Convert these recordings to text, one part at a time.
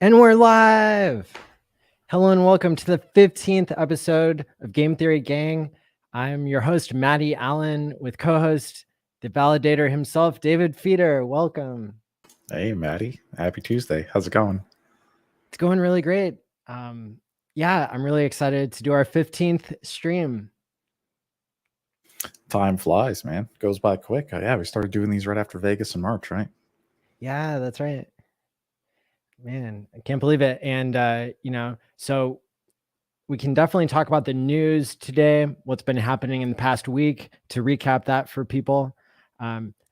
And we're live. Hello and welcome to the 15th episode of Game Theory Gang. I'm your host, Maddie Allen, with co-host, the validator himself, David Feeder. Welcome. Hey, Maddie. Happy Tuesday. How's it going? It's going really great. Yeah, I'm really excited to do our 15th stream. Time flies, man. Goes by quick. Yeah, we started doing these right after Vegas in March, right? Yeah, that's right. Man, I can't believe it. And, so we can definitely talk about the news today, what's been happening in the past week to recap that for people.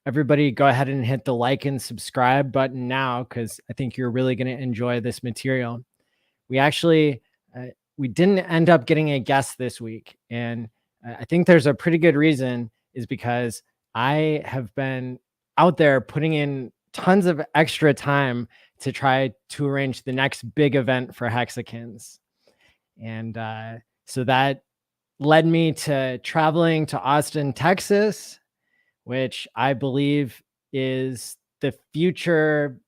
Everybody go ahead and hit the like and subscribe button now, because I think you're really going to enjoy this material. We actually, we didn't end up getting a guest this week. And I think there's a pretty good reason, is because I have been out there putting in tons of extra time to try to arrange the next big event for Hexicans. And so that led me to traveling to Austin, Texas, which I believe is the future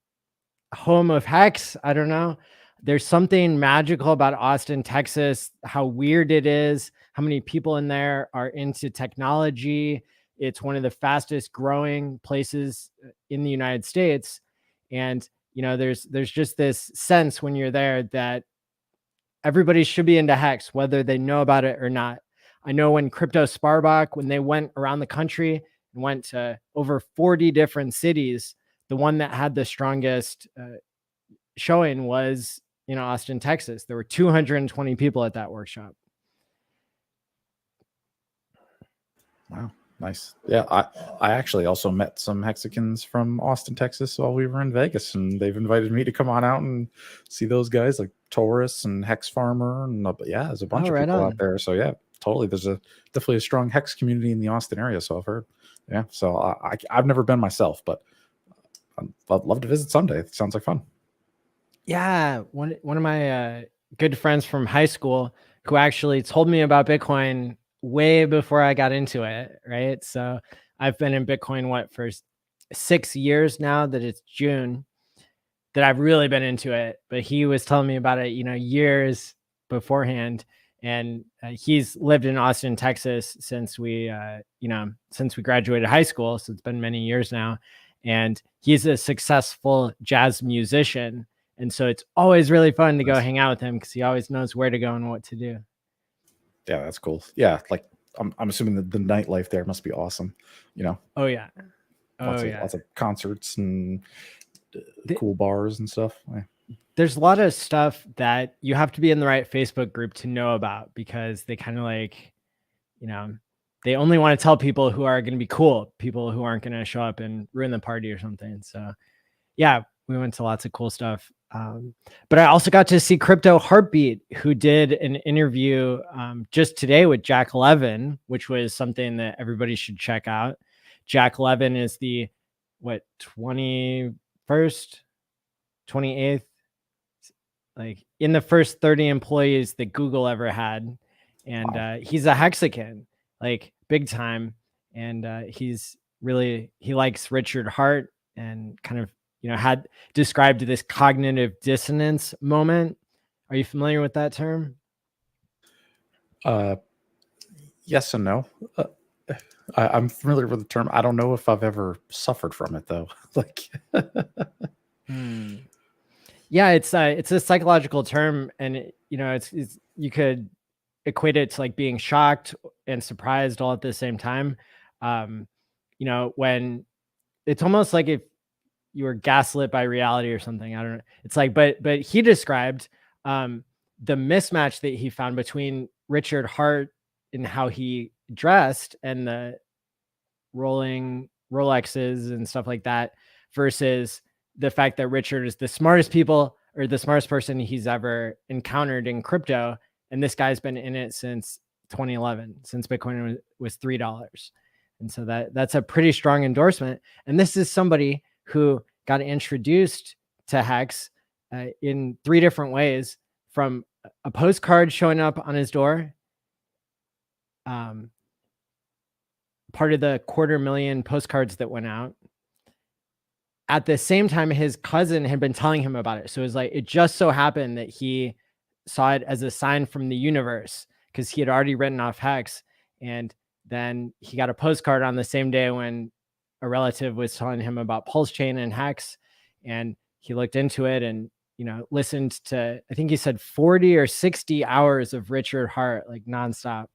home of Hex. I don't know. There's something magical about Austin, Texas, how weird it is, how many people in there are into technology. It's one of the fastest growing places in the United States. And, there's just this sense when you're there that everybody should be into Hex, whether they know about it or not. I know when Crypto Sparbach, when they went around the country and went to over 40 different cities, the one that had the strongest showing was in Austin, Texas. There were 220 people at that workshop. Wow, nice. Yeah, I actually also met some Hexicans from Austin, Texas while we were in Vegas, and they've invited me to come on out and see those guys like Taurus and Hex Farmer, and yeah, there's a bunch of people out there. So yeah, totally. There's definitely a strong Hex community in the Austin area. So I've heard. Yeah, so I've never been myself, but I'd love to visit someday. It sounds like fun. Yeah, one of my good friends from high school who actually told me about Bitcoin way before I got into it, right? So I've been in Bitcoin, for 6 years now that it's June, that I've really been into it. But he was telling me about it, years beforehand. And he's lived in Austin, Texas since we graduated high school. So it's been many years now. And he's a successful jazz musician. And so it's always really fun to go hang out with him, because he always knows where to go and what to do. Yeah, that's cool. Yeah, like I'm assuming that the nightlife there must be awesome. Oh yeah. Lots of concerts and cool bars and stuff. Yeah. There's a lot of stuff that you have to be in the right Facebook group to know about, because they kind of they only want to tell people who are going to be cool, people who aren't going to show up and ruin the party or something. So yeah, we went to lots of cool stuff. But I also got to see Crypto Heartbeat, who did an interview just today with Jack Levin, which was something that everybody should check out. Jack Levin is the 21st, 28th, like in the first 30 employees that Google ever had. And wow. He's a Hexican, like big time. And he likes Richard Hart, and kind of, had described this cognitive dissonance moment. Are you familiar with that term? Yes and no. I'm familiar with the term. I don't know if I've ever suffered from it though. Yeah, it's a psychological term, and it's you could equate it to like being shocked and surprised all at the same time. When it's almost like if you were gaslit by reality or something. I don't know. It's like, but he described the mismatch that he found between Richard Hart and how he dressed and the rolling Rolexes and stuff like that, versus the fact that Richard is the smartest person he's ever encountered in crypto. And this guy's been in it since 2011, since Bitcoin was $3. And so that's a pretty strong endorsement. And this is somebody who got introduced to Hex in 3 different ways, from a postcard showing up on his door, part of the 250,000 postcards that went out, at the same time, his cousin had been telling him about it. So it was like, it just so happened that he saw it as a sign from the universe because he had already written off HEX. And then he got a postcard on the same day when a relative was telling him about PulseChain and HEX. And he looked into it and, listened to, I think he said 40 or 60 hours of Richard Hart, like nonstop.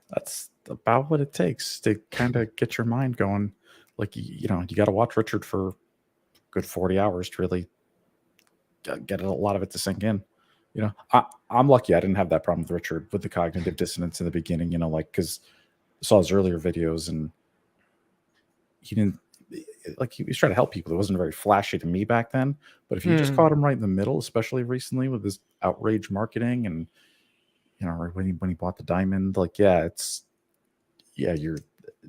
That's about what it takes to kind of get your mind going. Like, you got to watch Richard for a good 40 hours to really get a lot of it to sink in. I'm lucky I didn't have that problem with Richard with the cognitive dissonance in the beginning, because I saw his earlier videos and he didn't, he was trying to help people. It wasn't very flashy to me back then, but if you just caught him right in the middle, especially recently with this outrage marketing and, when he bought the diamond, you're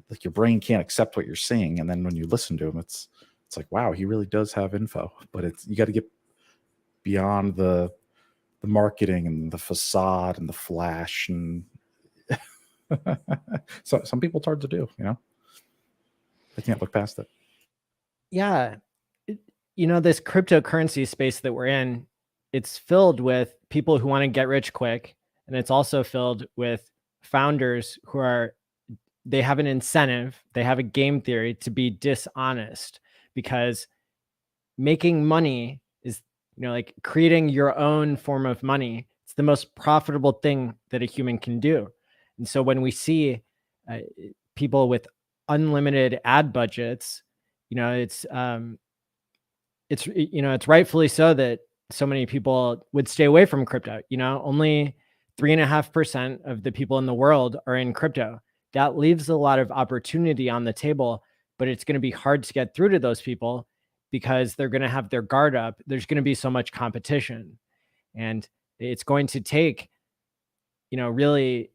like, your brain can't accept what you're seeing. And then when you listen to him, it's like, wow, he really does have info, but you got to get beyond the marketing and the facade and the flash. And so some people it's hard to do, they can't look past it. Yeah. This cryptocurrency space that we're in, it's filled with people who want to get rich quick. And it's also filled with founders they have an incentive, they have a game theory to be dishonest, because making money is, like creating your own form of money. It's the most profitable thing that a human can do. And so when we see people with unlimited ad budgets, it's rightfully so that so many people would stay away from crypto. Only 3.5% of the people in the world are in crypto. That leaves a lot of opportunity on the table, but it's going to be hard to get through to those people because they're going to have their guard up. There's going to be so much competition, and it's going to take, really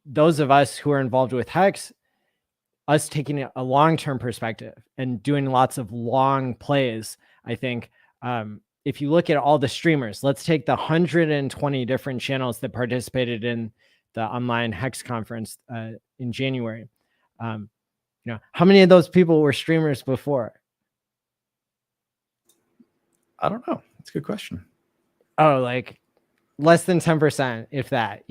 those of us who are involved with HEX, us taking a long-term perspective and doing lots of long plays. I think, if you look at all the streamers, let's take the 120 different channels that participated in the online HEX conference in January. How many of those people were streamers before? I don't know. That's a good question. Oh, like less than 10%, if that.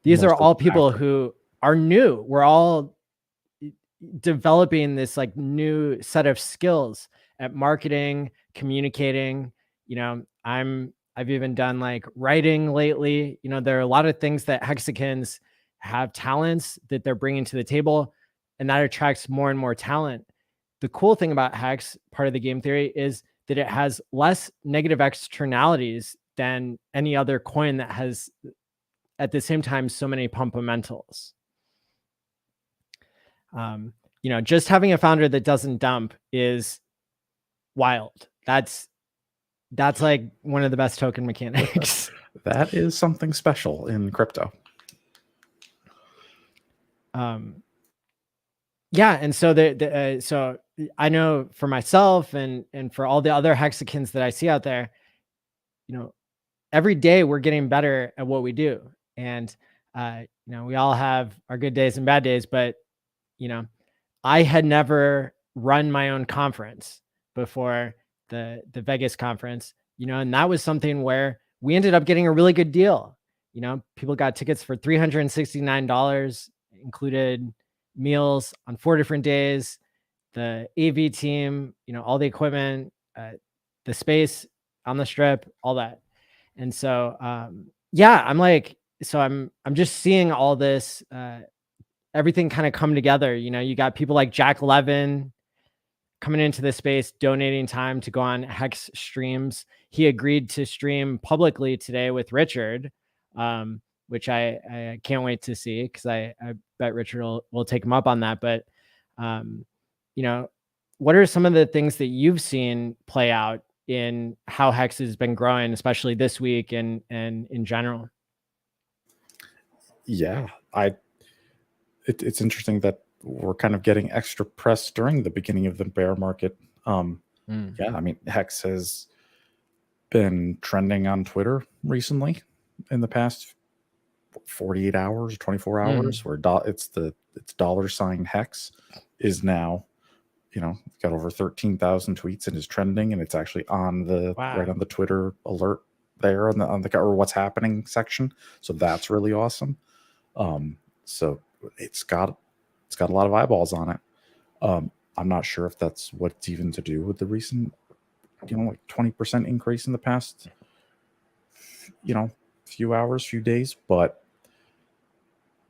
These are all people who are new. We're all developing this like new set of skills at marketing, communicating. I've even done like writing lately. There are a lot of things that Hexicans have talents that they're bringing to the table, and that attracts more and more talent. The cool thing about Hex, part of the game theory, is that it has less negative externalities than any other coin that has, at the same time, so many pumpamentals. Just having a founder that doesn't dump is wild. That's like one of the best token mechanics. That is something special in crypto. Yeah, and so so I know for myself and for all the other Hexicans that I see out there, every day we're getting better at what we do, and we all have our good days and bad days, but I had never run my own conference before the Vegas conference, and that was something where we ended up getting a really good deal. People got tickets for $369, included meals on 4 different days, the AV team, all the equipment, the space on the strip, all that. And so, I'm just seeing all this, everything kind of come together. You got people like Jack Levin coming into the space, donating time to go on Hex streams. He agreed to stream publicly today with Richard, which I can't wait to see, because I bet Richard will take him up on that. But, what are some of the things that you've seen play out in how Hex has been growing, especially this week and in general? Yeah, it's interesting that we're kind of getting extra press during the beginning of the bear market. Yeah, I mean, Hex has been trending on Twitter recently in the past 48 hours, 24 hours, where it's $ HEX is now, got over 13,000 tweets and is trending, and it's actually on the right on the Twitter alert there on the or what's happening section. So that's really awesome. So it's got a lot of eyeballs on it. I'm not sure if that's what's even to do with the recent, like 20% increase in the past, few hours, few days. But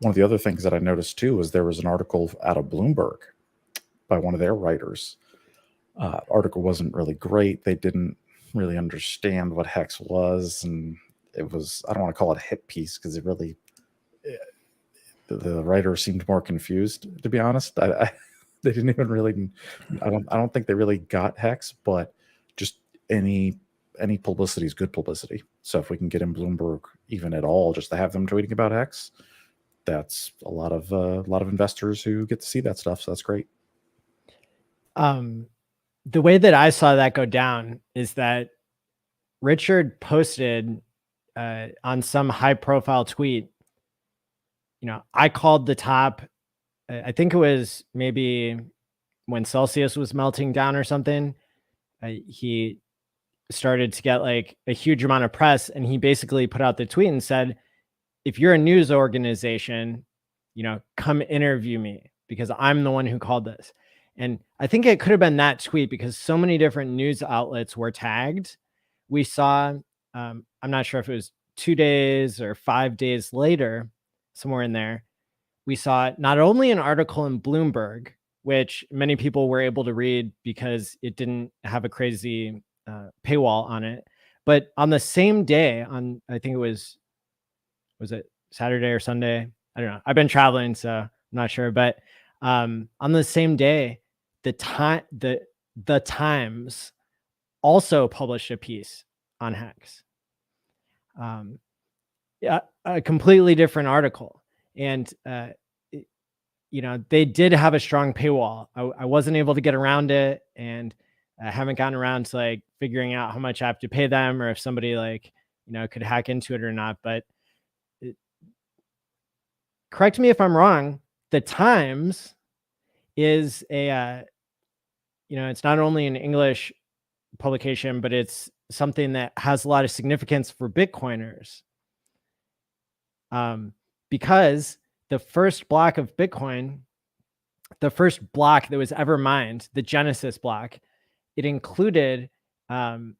one of the other things that I noticed too was there was an article out of Bloomberg by one of their writers. Article wasn't really great. They didn't really understand what HEX was, and it was, I don't want to call it a hit piece because it really, the writer seemed more confused, to be honest. They didn't even really, I don't think they really got HEX, but just any publicity is good publicity. So if we can get in Bloomberg even at all, just to have them tweeting about HEX, that's a lot of investors who get to see that stuff. So that's great. The way that I saw that go down is that Richard posted on some high profile tweet, I called the top, I think it was maybe when Celsius was melting down or something. He started to get like a huge amount of press, and he basically put out the tweet and said, if you're a news organization, come interview me because I'm the one who called this. And I think it could have been that tweet because so many different news outlets were tagged. We saw, I'm not sure if it was 2 days or 5 days later, somewhere in there, we saw not only an article in Bloomberg, which many people were able to read because it didn't have a crazy paywall on it, but on the same day, on I think it was it Saturday or Sunday? I don't know. I've been traveling, so I'm not sure. But on the same day, the Times also published a piece on HEX. Yeah, a completely different article, and they did have a strong paywall. I wasn't able to get around it, and I haven't gotten around to like figuring out how much I have to pay them, or if somebody could hack into it or not. But correct me if I'm wrong. The Times is it's not only an English publication, but it's something that has a lot of significance for Bitcoiners. Because the first block of Bitcoin, the first block that was ever mined, the Genesis block, it included it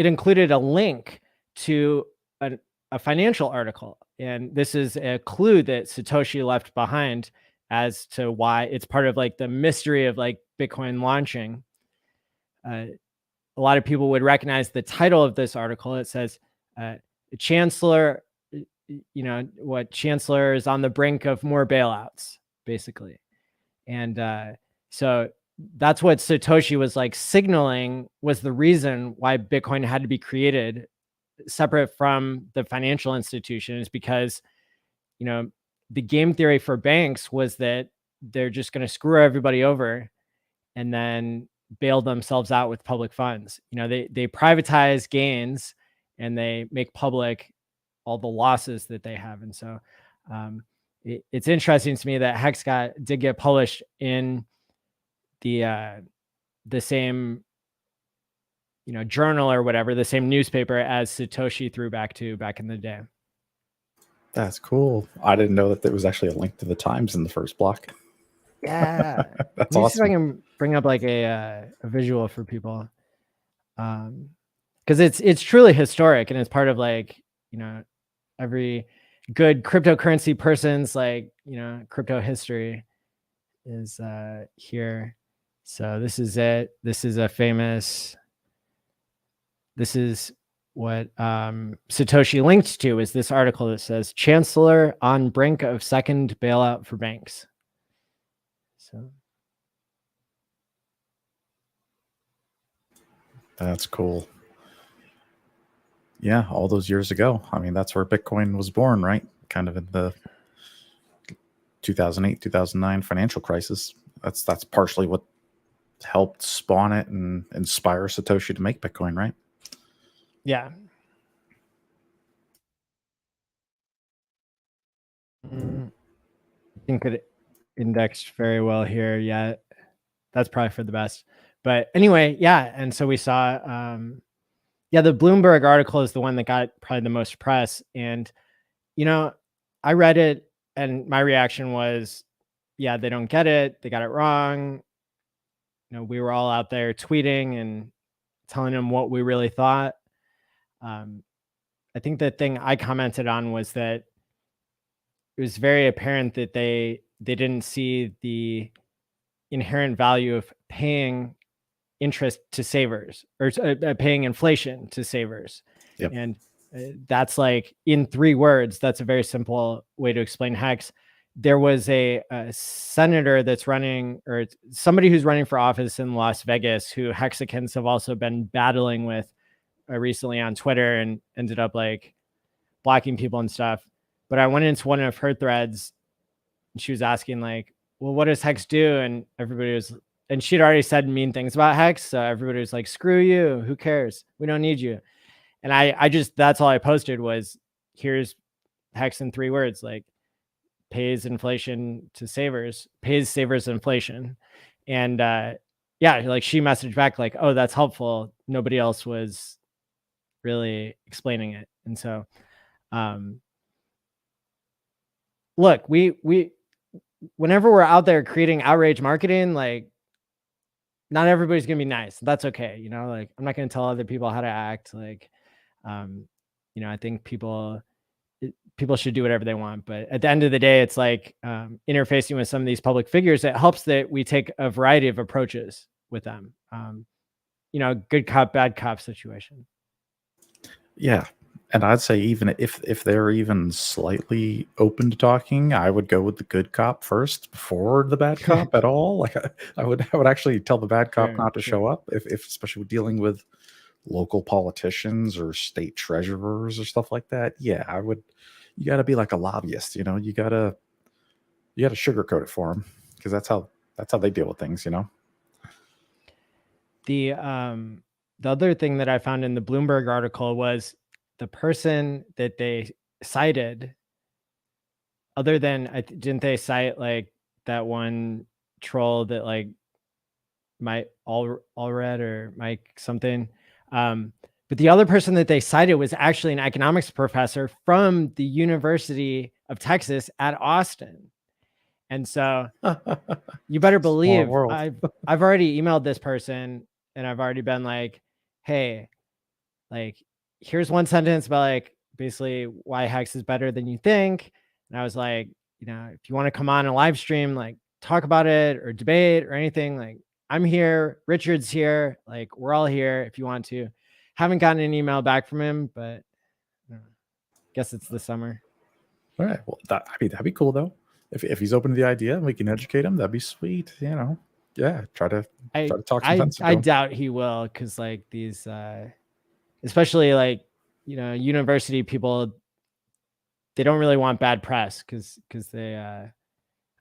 included a link to a financial article. And this is a clue that Satoshi left behind as to why it's part of like the mystery of like Bitcoin launching. A lot of people would recognize the title of this article. It says, Chancellor, what Chancellor is on the brink of more bailouts, basically. And so that's what Satoshi was like signaling was the reason why Bitcoin had to be created separate from the financial institutions, because, the game theory for banks was that they're just going to screw everybody over and then bail themselves out with public funds. They privatize gains and they make public all the losses that they have. And so it's interesting to me that HEX did get published in the same journal or whatever, the same newspaper as Satoshi threw back in the day. That's cool. I didn't know that there was actually a link to the Times in the first block. Yeah. That's Let me awesome. see if I can bring up like a visual for people. Because it's truly historic, and it's part of like, every good cryptocurrency person's like, crypto history is here. So this is it. This is what Satoshi linked to, is this article that says Chancellor on brink of second bailout for banks. So that's cool. Yeah, all those years ago. I mean, that's where Bitcoin was born, right? Kind of in the 2008, 2009 financial crisis. That's partially what helped spawn it and inspire Satoshi to make Bitcoin, right? yeah. I think it indexed very well here. Yeah, that's probably for the best. But anyway, yeah. And so we saw, the Bloomberg article is the one that got probably the most press. And, I read it and my reaction was, yeah, they don't get it. They got it wrong. We were all out there tweeting and telling them what we really thought. I think the thing I commented on was that it was very apparent that they didn't see the inherent value of paying interest to savers or paying inflation to savers. Yep. And that's like in 3 words, that's a very simple way to explain HEX. There was a senator that's running, or somebody who's running for office in Las Vegas, who Hexicans have also been battling with recently on Twitter and ended up like blocking people and stuff. But I went into one of her threads and she was asking like, well, what does HEX do? And everybody was, and she'd already said mean things about HEX. So everybody was like, screw you. Who cares? We don't need you. And I just, that's all I posted was, here's HEX in 3 words, like pays inflation to savers, pays savers inflation. And like she messaged back like, oh, that's helpful. Nobody else was really explaining it. And so, look, we whenever we're out there creating outrage marketing, like not everybody's gonna be nice. That's okay. Like I'm not gonna tell other people how to act. Like, I think people should do whatever they want. But at the end of the day, it's like interfacing with some of these public figures. It helps that we take a variety of approaches with them. Good cop, bad cop situation. Yeah. And I'd say even if they're even slightly open to talking, I would go with the good cop first before the bad cop at all. Like I would actually tell the bad cop not to show up if especially with dealing with local politicians or state treasurers or stuff like that. Yeah, I would. You got to be like a lobbyist, you got to sugarcoat it for them because that's how they deal with things, The other thing that I found in the Bloomberg article was the person that they cited, other than, didn't they cite like that one troll that like Mike Allred or Mike something? But the other person that they cited was actually an economics professor from the University of Texas at Austin. And so you better believe I've already emailed this person and I've already been like, hey, like, here's one sentence about like basically why HEX is better than you think. And I was like, if you want to come on a live stream, like talk about it or debate or anything, like I'm here, Richard's here, like we're all here if you want to. Haven't gotten an email back from him, but guess it's the summer. All right. Well, that'd be cool though. If he's open to the idea and we can educate him, that'd be sweet. Yeah. Try to talk some sense. I doubt he will, because like these, especially like university people, they don't really want bad press because they, I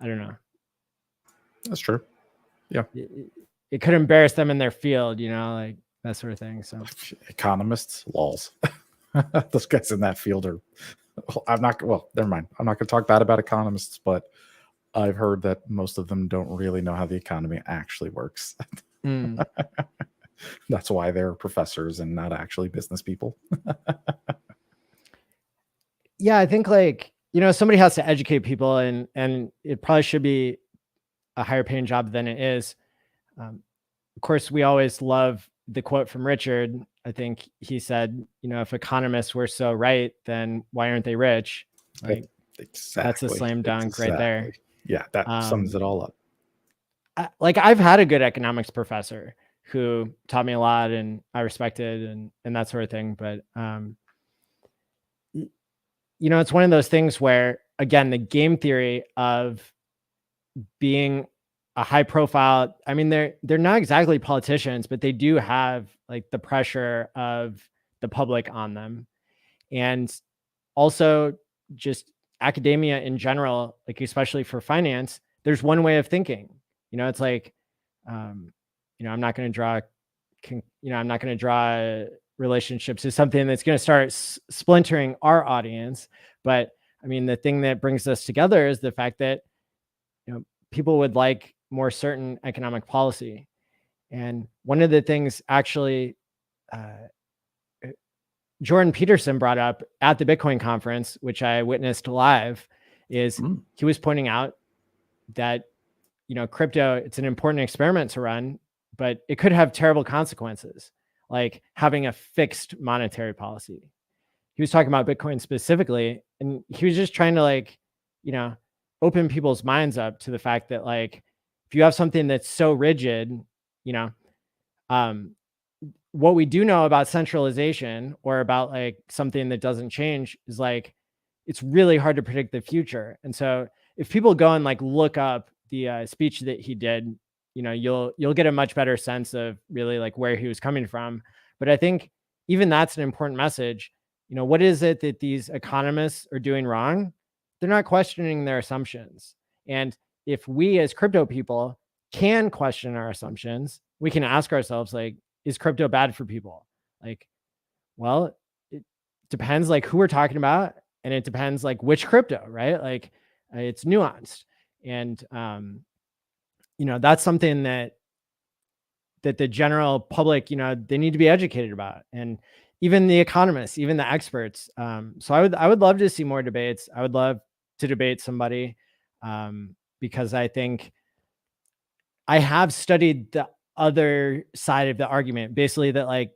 don't know. That's true. Yeah. It could embarrass them in their field, like that sort of thing. So economists, lols. Those guys in that field are. Never mind. I'm not going to talk bad about economists, but I've heard that most of them don't really know how the economy actually works. That's why they're professors and not actually business people. Yeah, I think like, somebody has to educate people and it probably should be a higher paying job than it is. Of course, we always love the quote from Richard. I think he said, if economists were so right, then why aren't they rich? Like, exactly. That's a slam dunk right there. Yeah, that sums it all up. Like I've had a good economics professor who taught me a lot and I respected and that sort of thing. But, it's one of those things where, again, the game theory of being a high profile, I mean, they're not exactly politicians, but they do have like the pressure of the public on them. And also just academia in general, like especially for finance, there's one way of thinking. It's like, I'm not going to draw relationships is something that's going to start splintering our audience. But I mean, the thing that brings us together is the fact that, people would like more certain economic policy. And one of the things actually, Jordan Peterson brought up at the Bitcoin conference, which I witnessed live, is he was pointing out that, crypto, it's an important experiment to run, but it could have terrible consequences, like having a fixed monetary policy. He was talking about Bitcoin specifically, and he was just trying to open people's minds up to the fact that if you have something that's so rigid, what we do know about centralization or about something that doesn't change is it's really hard to predict the future. And so if people go and look up the speech that he did, you'll get a much better sense of really where he was coming from. But I think even that's an important message. What is it that these economists are doing wrong? They're not questioning their assumptions. And if we as crypto people can question our assumptions, we can ask ourselves, is crypto bad for people? Well, it depends who we're talking about, and it depends which crypto, right? It's nuanced. And that's something that the general public, they need to be educated about. And even the economists, even the experts. So I would love to see more debates. I would love to debate somebody, because I think I have studied the other side of the argument, basically that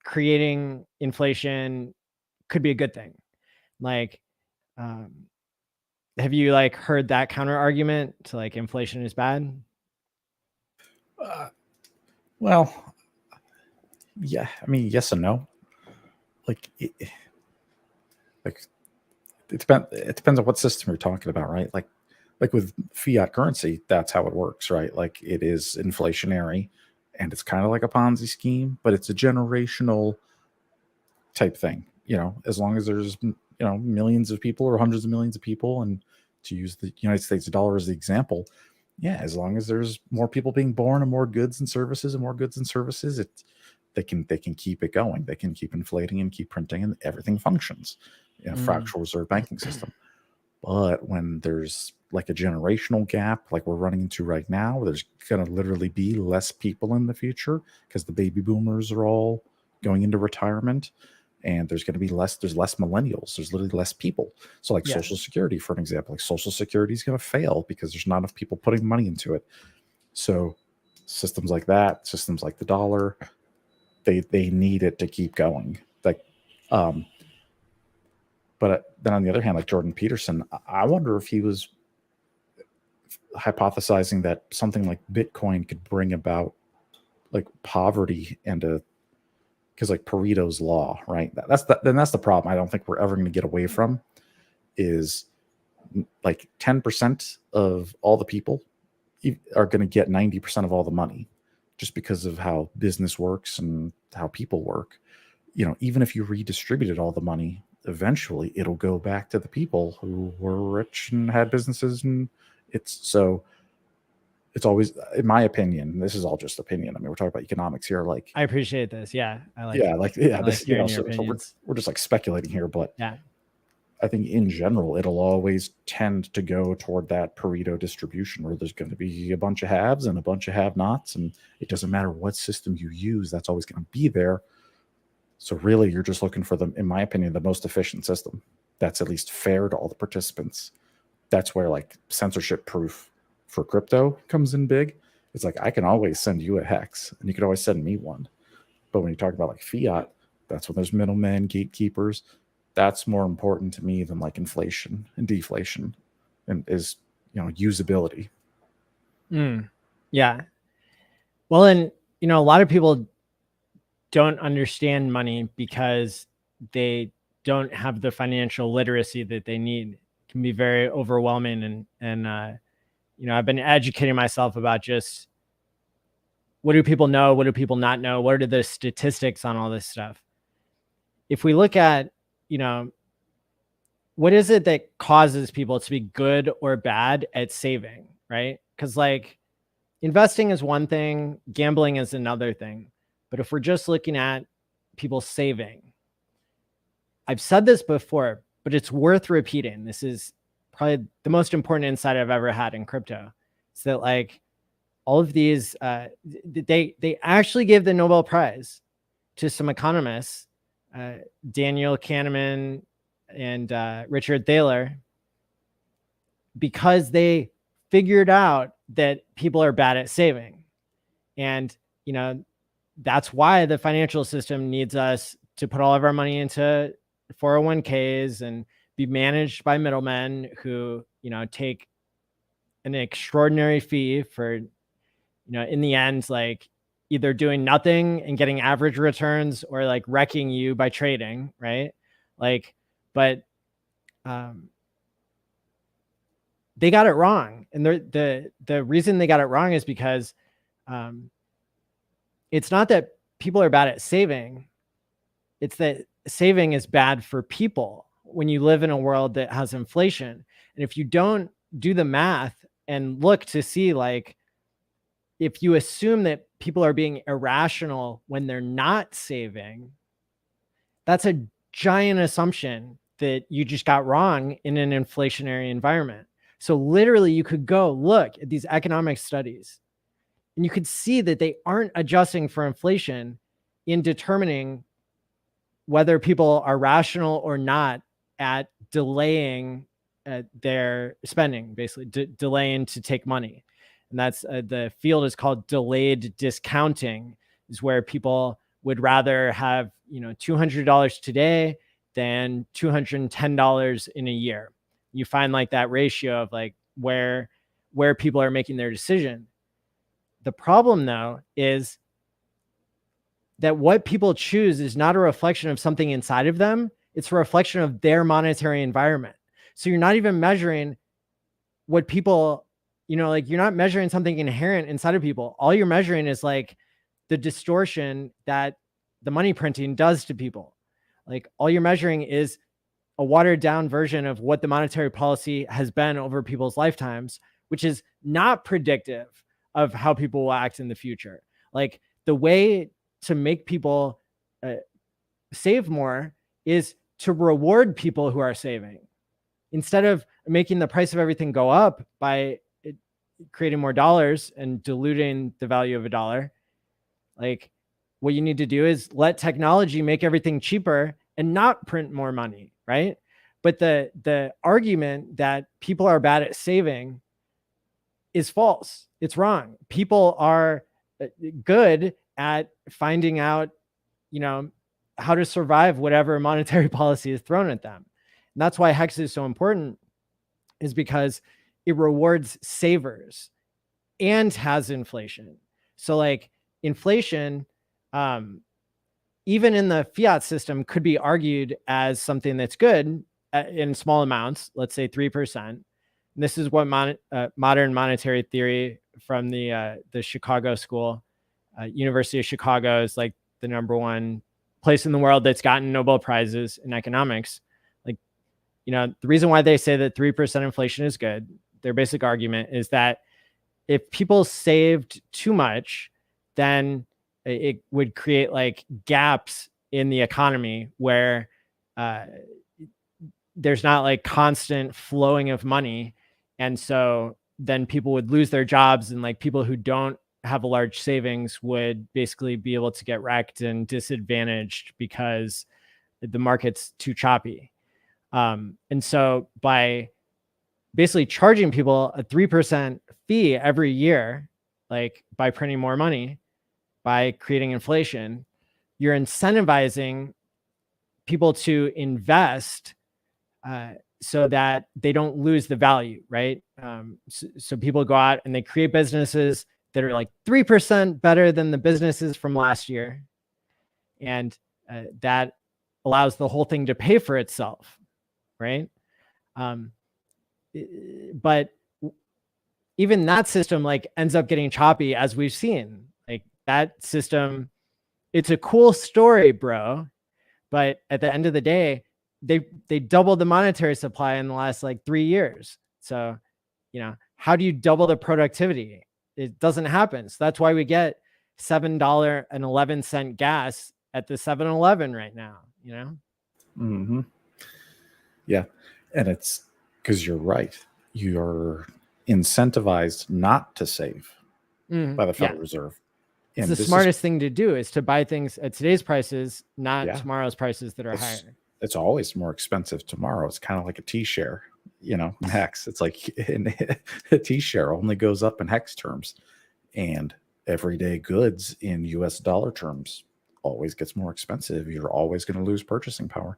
creating inflation could be a good thing. Have you heard that counter argument to inflation is bad? Well, yeah, I mean, yes and no. It depends on what system you're talking about, right? Like with fiat currency, that's how it works, right? It is inflationary, and it's kind of like a Ponzi scheme, but it's a generational type thing. As long as there's millions of people or hundreds of millions of people, and to use the United States dollar as the example, yeah, as long as there's more people being born and more goods and services and more goods and services, they can keep it going. They can keep inflating and keep printing, and everything functions in a fractional reserve banking system. But when there's a generational gap like we're running into right now, there's going to literally be less people in the future because the baby boomers are all going into retirement, and there's less millennials. There's literally less people. So Social Security, for an example, Social Security is going to fail because there's not enough people putting money into it. So systems like that, systems like the dollar, they need it to keep going. But then on the other hand, Jordan Peterson, I wonder if he was hypothesizing that something like Bitcoin could bring about poverty and because Pareto's law, right? That's the problem. I don't think we're ever going to get away from is 10% of all the people are going to get 90% of all the money, just because of how business works and how people work. Even if you redistributed all the money, eventually it'll go back to the people who were rich and had businesses. And it's always, in my opinion, this is all just opinion. I mean, we're talking about economics here. I appreciate this. Yeah. We're just speculating here, but yeah, I think in general, it'll always tend to go toward that Pareto distribution where there's going to be a bunch of haves and a bunch of have-nots, and it doesn't matter what system you use, that's always going to be there. So really, you're just looking for in my opinion, the most efficient system that's at least fair to all the participants. That's where censorship proof for crypto comes in big. It's I can always send you a hex, and you could always send me one. But when you talk about fiat, that's when there's middlemen, gatekeepers. That's more important to me than inflation and deflation, and is usability. Yeah. Well, and a lot of people don't understand money because they don't have the financial literacy that they need. It can be very overwhelming, and I've been educating myself about just what do people know, what do people not know, what are the statistics on all this stuff. If we look at what is it that causes people to be good or bad at saving, right? Because investing is one thing, gambling is another thing. But if we're just looking at people saving, I've said this before, but it's worth repeating. This is probably the most important insight I've ever had in crypto. It's that like all of these, they actually gave the Nobel Prize to some economists, Daniel Kahneman and Richard Thaler, because they figured out that people are bad at saving. And, you know, that's why the financial system needs us to put all of our money into 401ks and be managed by middlemen who, you know, take an extraordinary fee for, you know, in the end, like either doing nothing and getting average returns or like wrecking you by trading, right? Like, but they got it wrong. And the reason they got it wrong is because it's not that people are bad at saving. It's that saving is bad for people when you live in a world that has inflation. And if you don't do the math and look to see, like, if you assume that people are being irrational when they're not saving, that's a giant assumption that you just got wrong in an inflationary environment. So literally you could go look at these economic studies and you could see that they aren't adjusting for inflation in determining whether people are rational or not at delaying their spending, basically delaying to take money. And that's the field is called delayed discounting, is where people would rather have, you know, $200 today than $210 in a year. You find like that ratio of like where people are making their decision. The problem though is that what people choose is not a reflection of something inside of them. It's a reflection of their monetary environment. So you're not even measuring what people, you know, like you're not measuring something inherent inside of people. All you're measuring is like the distortion that the money printing does to people. Like all you're measuring is a watered down version of what the monetary policy has been over people's lifetimes, which is not predictive of how people will act in the future. Like the way to make people save more is to reward people who are saving, instead of making the price of everything go up by creating more dollars and diluting the value of a dollar. Like what you need to do is let technology make everything cheaper and not print more money, right? But the argument that people are bad at saving is false. It's wrong. People are good at finding out, you know, how to survive whatever monetary policy is thrown at them. And that's why HEX is so important, is because it rewards savers and has inflation. So like inflation, even in the fiat system, could be argued as something that's good in small amounts, let's say 3%. And this is what modern monetary theory from the Chicago school, University of Chicago, is like the #1 place in the world that's gotten Nobel Prizes in economics. Like, you know, the reason why they say that 3% inflation is good, their basic argument is that if people saved too much, then it would create like gaps in the economy where there's not like constant flowing of money. And so then people would lose their jobs, and like people who don't have a large savings would basically be able to get wrecked and disadvantaged because the market's too choppy. And so by basically charging people a 3% fee every year, like by printing more money, by creating inflation, you're incentivizing people to invest so that they don't lose the value, right? So people go out and they create businesses that are like 3% better than the businesses from last year. And that allows the whole thing to pay for itself, right? But even that system like ends up getting choppy, as we've seen. Like that system, it's a cool story, bro. But at the end of the day, they doubled the monetary supply in the last like 3 years. So, you know, how do you double the productivity? It doesn't happen. So that's why we get $7.11 gas at the 7-Eleven right now, you know? Mm-hmm. Yeah. And it's because you're right. You're incentivized not to save by the Yeah. Federal Reserve. It's And the this is, smartest thing to do, is to buy things at today's prices, not yeah, tomorrow's prices that are higher. it's always more expensive tomorrow. It's kind of like a T-share, in HEX. It's like a T-share only goes up in HEX terms, and everyday goods in US dollar terms always gets more expensive. You're always going to lose purchasing power.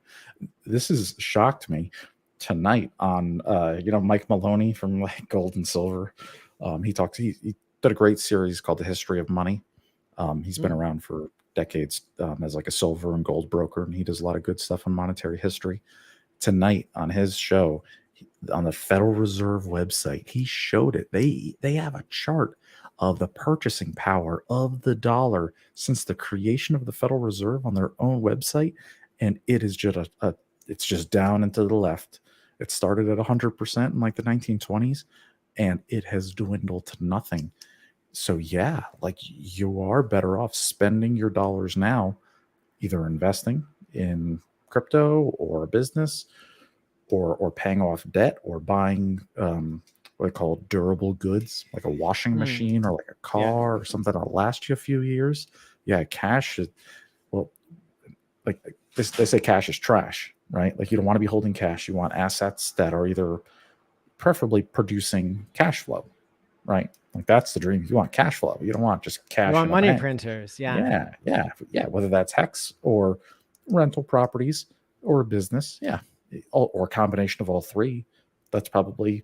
This has shocked me tonight on Mike Maloney from like Gold and Silver. He did a great series called The History of Money. He's been around for decades as like a silver and gold broker, and he does a lot of good stuff on monetary history. Tonight on his show, on the Federal Reserve website, he showed it. They have a chart of the purchasing power of the dollar since the creation of the Federal Reserve on their own website, and it is just it's just down and to the left. It started at 100% in like the 1920s, and it has dwindled to nothing. So yeah, like you are better off spending your dollars now, either investing in crypto or a business, or paying off debt, or buying what I call durable goods, like a washing machine or like a car or something that'll last you a few years. Yeah, cash is, well, like they say cash is trash, right? Like you don't want to be holding cash. You want assets that are either preferably producing cash flow, right? Like that's the dream. You want cash flow. You don't want just cash. You want in a money bank. printers. Yeah. Whether that's HEX or rental properties or a business, or a combination of all three. That's probably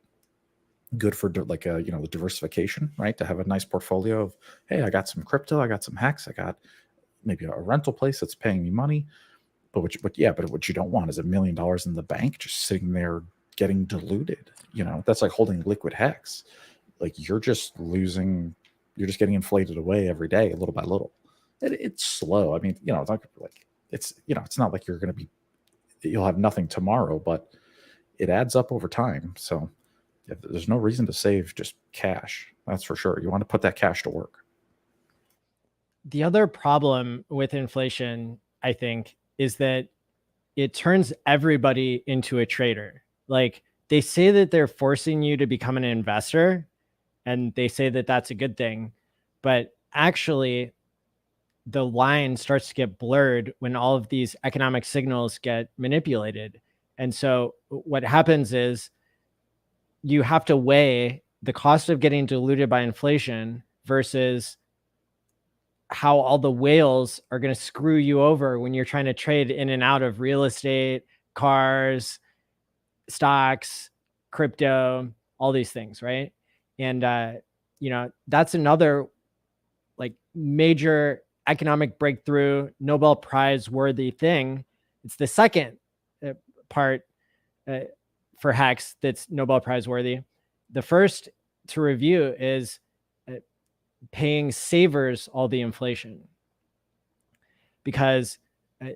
good for like the diversification, right? To have a nice portfolio of, hey, I got some crypto, I got some HEX, I got maybe a rental place that's paying me money. But what you don't want is $1 million in the bank just sitting there getting diluted. That's like holding liquid HEX. Like you're just getting inflated away every day, little by little. It's slow. I mean, it's not like it's not like you'll have nothing tomorrow, but it adds up over time. So there's no reason to save just cash. That's for sure. You want to put that cash to work. The other problem with inflation, I think, is that it turns everybody into a trader. Like they say that they're forcing you to become an investor, and they say that that's a good thing, but actually the line starts to get blurred when all of these economic signals get manipulated. And so what happens is you have to weigh the cost of getting diluted by inflation versus how all the whales are going to screw you over when you're trying to trade in and out of real estate, cars, stocks, crypto, all these things, right? And that's another like major economic breakthrough, Nobel Prize worthy thing. It's the second part for HEX that's Nobel Prize worthy. The first to review is paying savers all the inflation, because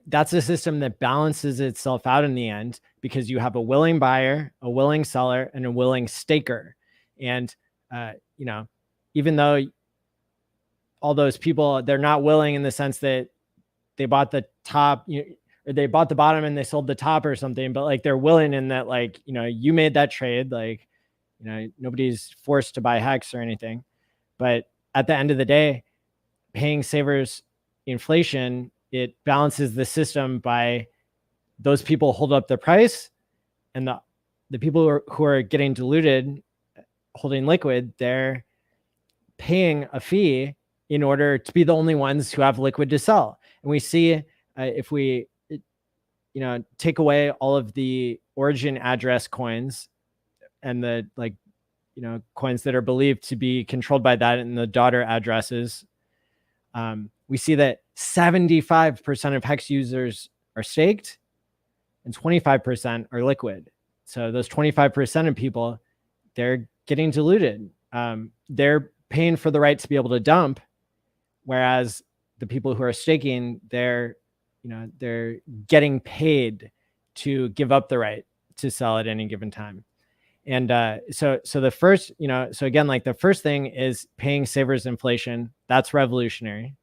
that's a system that balances itself out in the end, because you have a willing buyer, a willing seller, and a willing staker. And even though all those people, they're not willing in the sense that they bought the top, or they bought the bottom and they sold the top or something, but like they're willing in that, like, you made that trade, like, nobody's forced to buy HEX or anything. But at the end of the day, paying savers inflation, it balances the system by those people hold up the price, and the people who are getting diluted holding liquid, they're paying a fee in order to be the only ones who have liquid to sell. And we see if we take away all of the origin address coins and the coins that are believed to be controlled by that and the daughter addresses, we see that 75% of HEX users are staked and 25% are liquid. So those 25% of people, they're getting diluted. They're paying for the right to be able to dump, whereas the people who are staking, they're getting paid to give up the right to sell at any given time. And so the first, so again, like the first thing is paying savers inflation. That's revolutionary.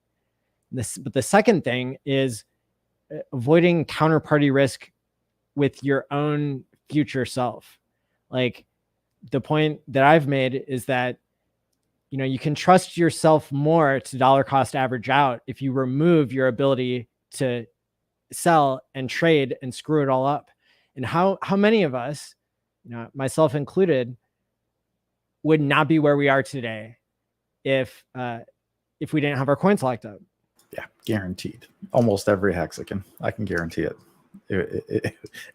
But the second thing is avoiding counterparty risk with your own future self. Like the point that I've made is that, you know, you can trust yourself more to dollar cost average out if you remove your ability to sell and trade and screw it all up. And how many of us, you know, myself included, would not be where we are today if we didn't have our coins locked up? Yeah, guaranteed. Almost every hexagon, I can guarantee it.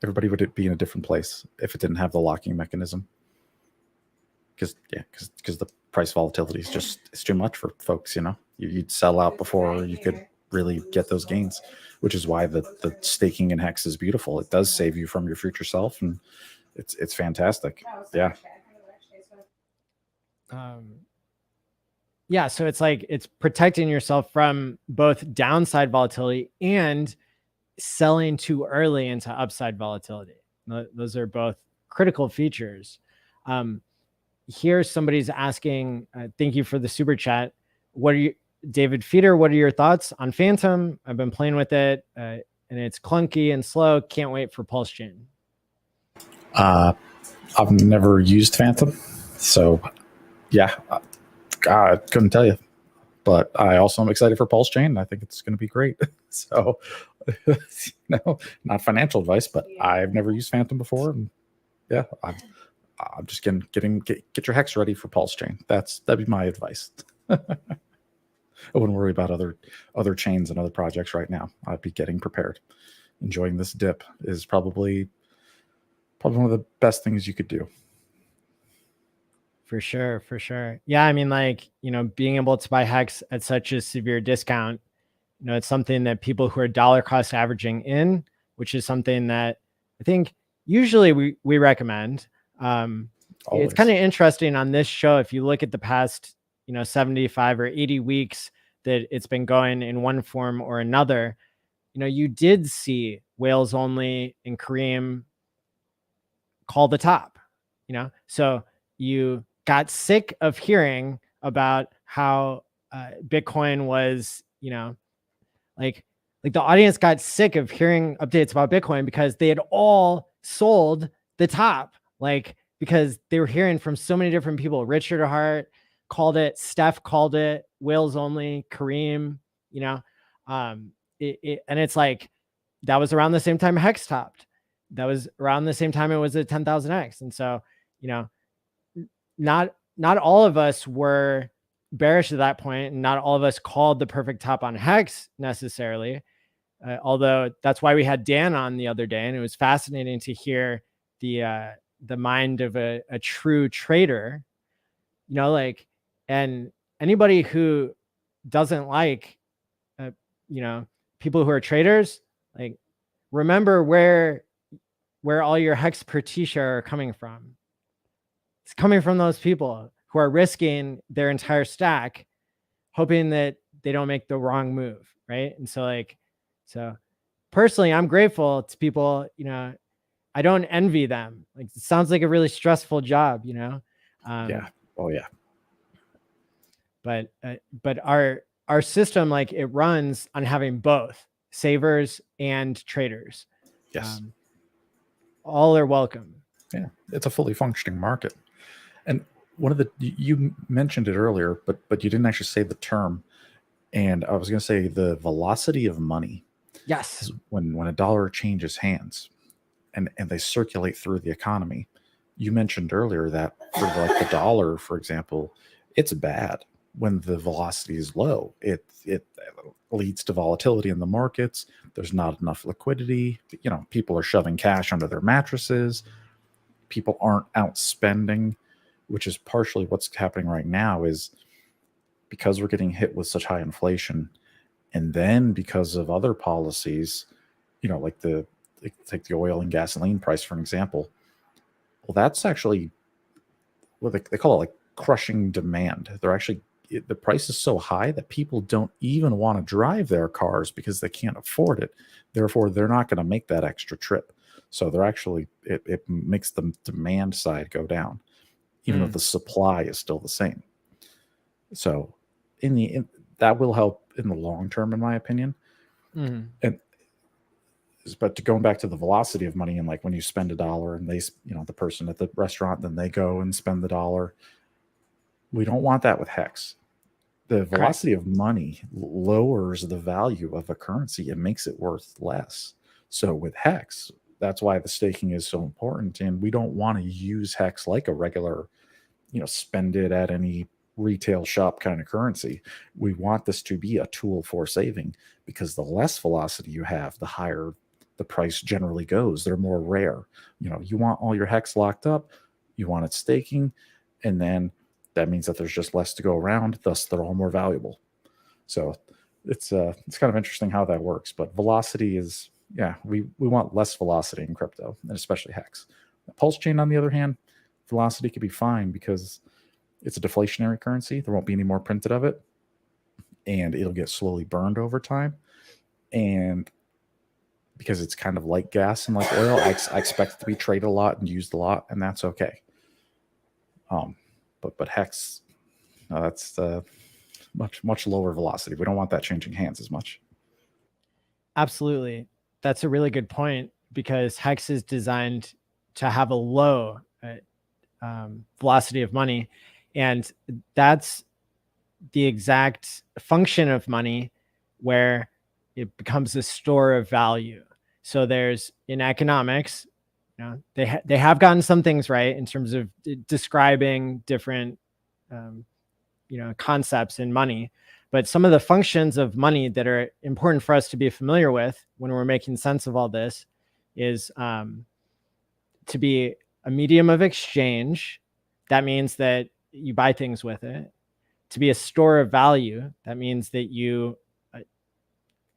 Everybody would be in a different place if it didn't have the locking mechanism. Because the price volatility is just, it's too much for folks. You know, you'd sell out before you could really get those gains, which is why the staking in hex is beautiful. It does save you from your future self, and it's fantastic. Yeah. Yeah, so it's like it's protecting yourself from both downside volatility and selling too early into upside volatility. Those are both critical features. Here, somebody's asking, thank you for the super chat. What are you, David Feeder, what are your thoughts on Phantom? I've been playing with it, and it's clunky and slow. Can't wait for PulseChain. I've never used Phantom, so yeah, I couldn't tell you. But I also am excited for PulseChain. I think it's going to be great. So, no, not financial advice, but I've never used Phantom before, and yeah, I'm just get your hex ready for PulseChain. That'd be my advice. I wouldn't worry about other chains and other projects right now. I'd be getting prepared. Enjoying this dip is probably one of the best things you could do. For sure. Yeah, I mean, like, you know, being able to buy hex at such a severe discount, you know, it's something that people who are dollar cost averaging in, which is something that I think usually we recommend. It's kind of interesting on this show. If you look at the past, you know, 75 or 80 weeks that it's been going in one form or another, you know, you did see whales only and Kareem call the top, you know, so you got sick of hearing about how Bitcoin was, you know, like the audience got sick of hearing updates about Bitcoin because they had all sold the top, like, because they were hearing from so many different people. Richard Hart called it, Steph called it, whales only, Kareem, you know, and it's like, that was around the same time Hex topped. That was around the same time it was at 10,000x. And so, you know, not all of us were bearish at that point, and not all of us called the perfect top on Hex necessarily. Although that's why we had Dan on the other day, and it was fascinating to hear the mind of a true trader. You know, like, and anybody who doesn't like, you know, people who are traders, like, remember where all your hex per T-share are coming from. It's coming from those people who are risking their entire stack, hoping that they don't make the wrong move, right? And so, like, so personally, I'm grateful to people, you know, I don't envy them. Like, it sounds like a really stressful job, you know? Yeah. Oh yeah. But our system, like, it runs on having both savers and traders. Yes. All are welcome. Yeah, it's a fully functioning market. And one of the, you mentioned it earlier, but you didn't actually say the term. And I was going to say the velocity of money. Yes. Is when a dollar changes hands and they circulate through the economy. You mentioned earlier that for like the dollar, for example, it's bad when the velocity is low. It leads to volatility in the markets. There's not enough liquidity. You know, people are shoving cash under their mattresses. People aren't out spending, which is partially what's happening right now, is because we're getting hit with such high inflation. And then because of other policies, you know, like take the oil and gasoline price, for an example. Well, that's actually what they call it, like crushing demand. They're actually, the price is so high that people don't even want to drive their cars because they can't afford it. Therefore, they're not going to make that extra trip. So they're actually, it makes the demand side go down, even though the supply is still the same. So that will help in the long term, in my opinion. And But going back to the velocity of money, and like when you spend $1 and they, the person at the restaurant, then they go and spend the dollar. We don't want that with HEX. The velocity of money lowers the value of a currency. It makes it worth less. So with HEX, that's why the staking is so important. And we don't want to use HEX like a regular, spend it at any retail shop kind of currency. We want this to be a tool for saving, because the less velocity you have, the higher the price generally goes. They're more rare. You want all your HEX locked up, you want it staking, and then that means that there's just less to go around. Thus, they're all more valuable. So it's kind of interesting how that works. But velocity is, we want less velocity in crypto, and especially HEX. PulseChain, on the other hand, velocity could be fine because it's a deflationary currency. There won't be any more printed of it, and it'll get slowly burned over time. And because it's kind of like gas and like oil, I expect it to be traded a lot and used a lot, and that's okay. But HEX, that's much lower velocity. We don't want that changing hands as much. Absolutely. That's a really good point, because HEX is designed to have a low velocity of money. And that's the exact function of money, where it becomes a store of value. So there's, in economics, they have gotten some things right in terms of describing different concepts in money, but some of the functions of money that are important for us to be familiar with when we're making sense of all this is to be a medium of exchange. That means that you buy things with it. To be a store of value, that means that you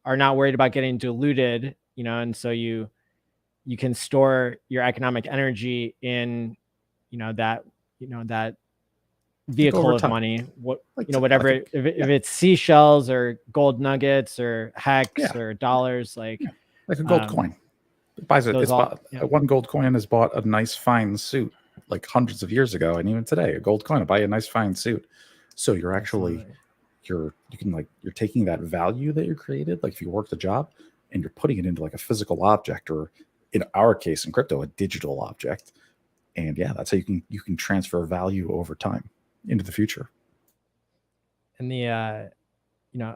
are not worried about getting diluted, and so you can store your economic energy in, that vehicle of money. Whatever, if it's seashells or gold nuggets or HEX or dollars, like a gold coin. It buys it. One gold coin has bought a nice fine suit like hundreds of years ago, and even today, a gold coin will buy a nice fine suit. So you're actually you're taking that value that you created, like if you worked a job, and you're putting it into like a physical object, or in our case in crypto, a digital object. And that's how you can transfer value over time into the future. And the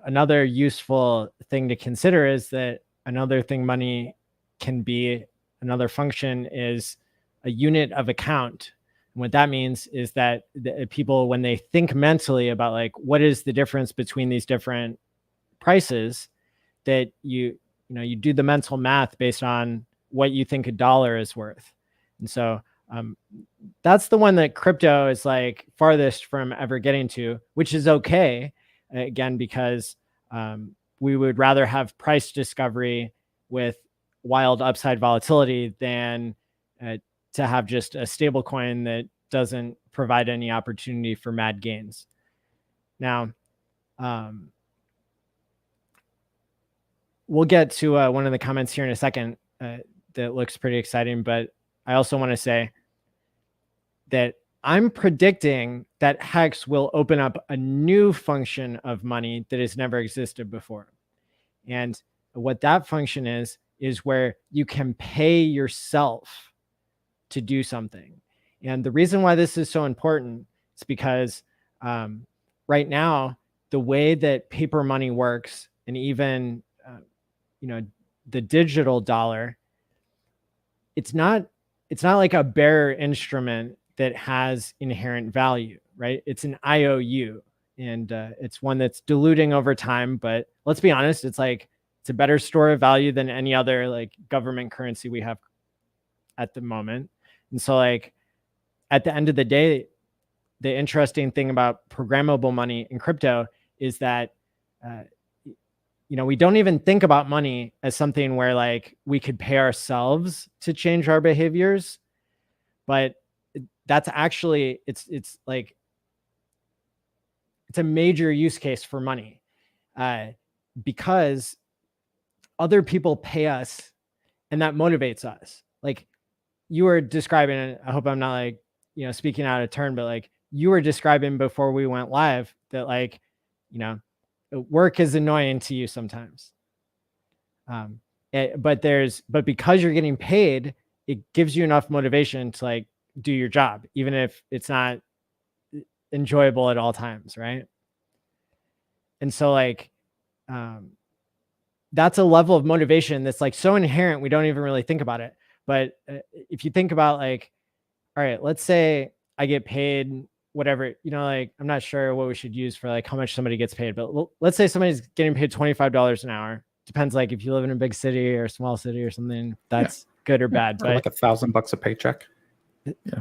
another useful thing to consider is that another thing money can be, another function is a unit of account. And what that means is that people, when they think mentally about like what is the difference between these different prices, that you do the mental math based on what you think a dollar is worth. And so that's the one that crypto is like farthest from ever getting to, which is okay, again, because we would rather have price discovery with wild upside volatility than to have just a stable coin that doesn't provide any opportunity for mad gains. Now, we'll get to one of the comments here in a second that looks pretty exciting, but I also want to say that I'm predicting that HEX will open up a new function of money that has never existed before. And what that function is where you can pay yourself to do something. And the reason why this is so important is because right now, the way that paper money works, and even the digital dollar, it's not like a bearer instrument that has inherent value, right? It's an IOU, and it's one that's diluting over time. But let's be honest, it's a better store of value than any other like government currency we have at the moment. And so like at the end of the day, the interesting thing about programmable money in crypto is that we don't even think about money as something where like we could pay ourselves to change our behaviors, but that's actually it's a major use case for money, because other people pay us, and that motivates us. Like you were describing, I hope I'm not speaking out of turn, but like you were describing before we went live that work is annoying to you sometimes. But because you're getting paid, it gives you enough motivation to like do your job, even if it's not enjoyable at all times, right? And so like that's a level of motivation that's like so inherent we don't even really think about it. But if you think about like, all right, let's say I get paid whatever, like I'm not sure what we should use for like how much somebody gets paid, but let's say somebody's getting paid $25 an hour. Depends like if you live in a big city or a small city or something, that's good or bad. Or but like $1,000 a paycheck.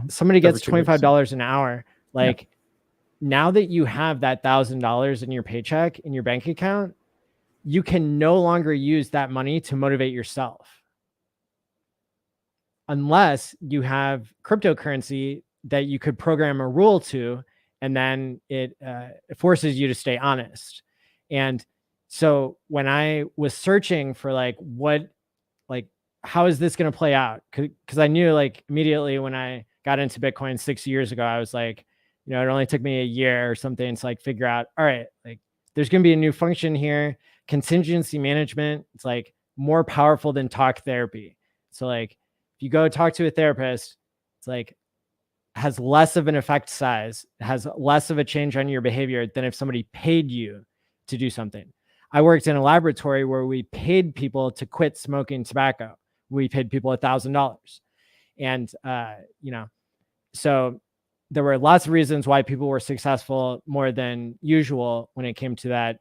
Somebody gets every 2 weeks. $25 an hour. Like now that you have that $1,000 in your paycheck in your bank account, you can no longer use that money to motivate yourself. Unless you have cryptocurrency that you could program a rule to, and then it forces you to stay honest. And so when I was searching for like how is this going to play out? Because I knew like immediately when I got into Bitcoin 6 years ago, I was like, it only took me a year or something to like figure out, all right, like there's going to be a new function here. Contingency management. It's like more powerful than talk therapy. So like if you go talk to a therapist, it's like has less of an effect size, has less of a change on your behavior than if somebody paid you to do something. I worked in a laboratory where we paid people to quit smoking tobacco. We paid people $1,000. And, so there were lots of reasons why people were successful more than usual when it came to that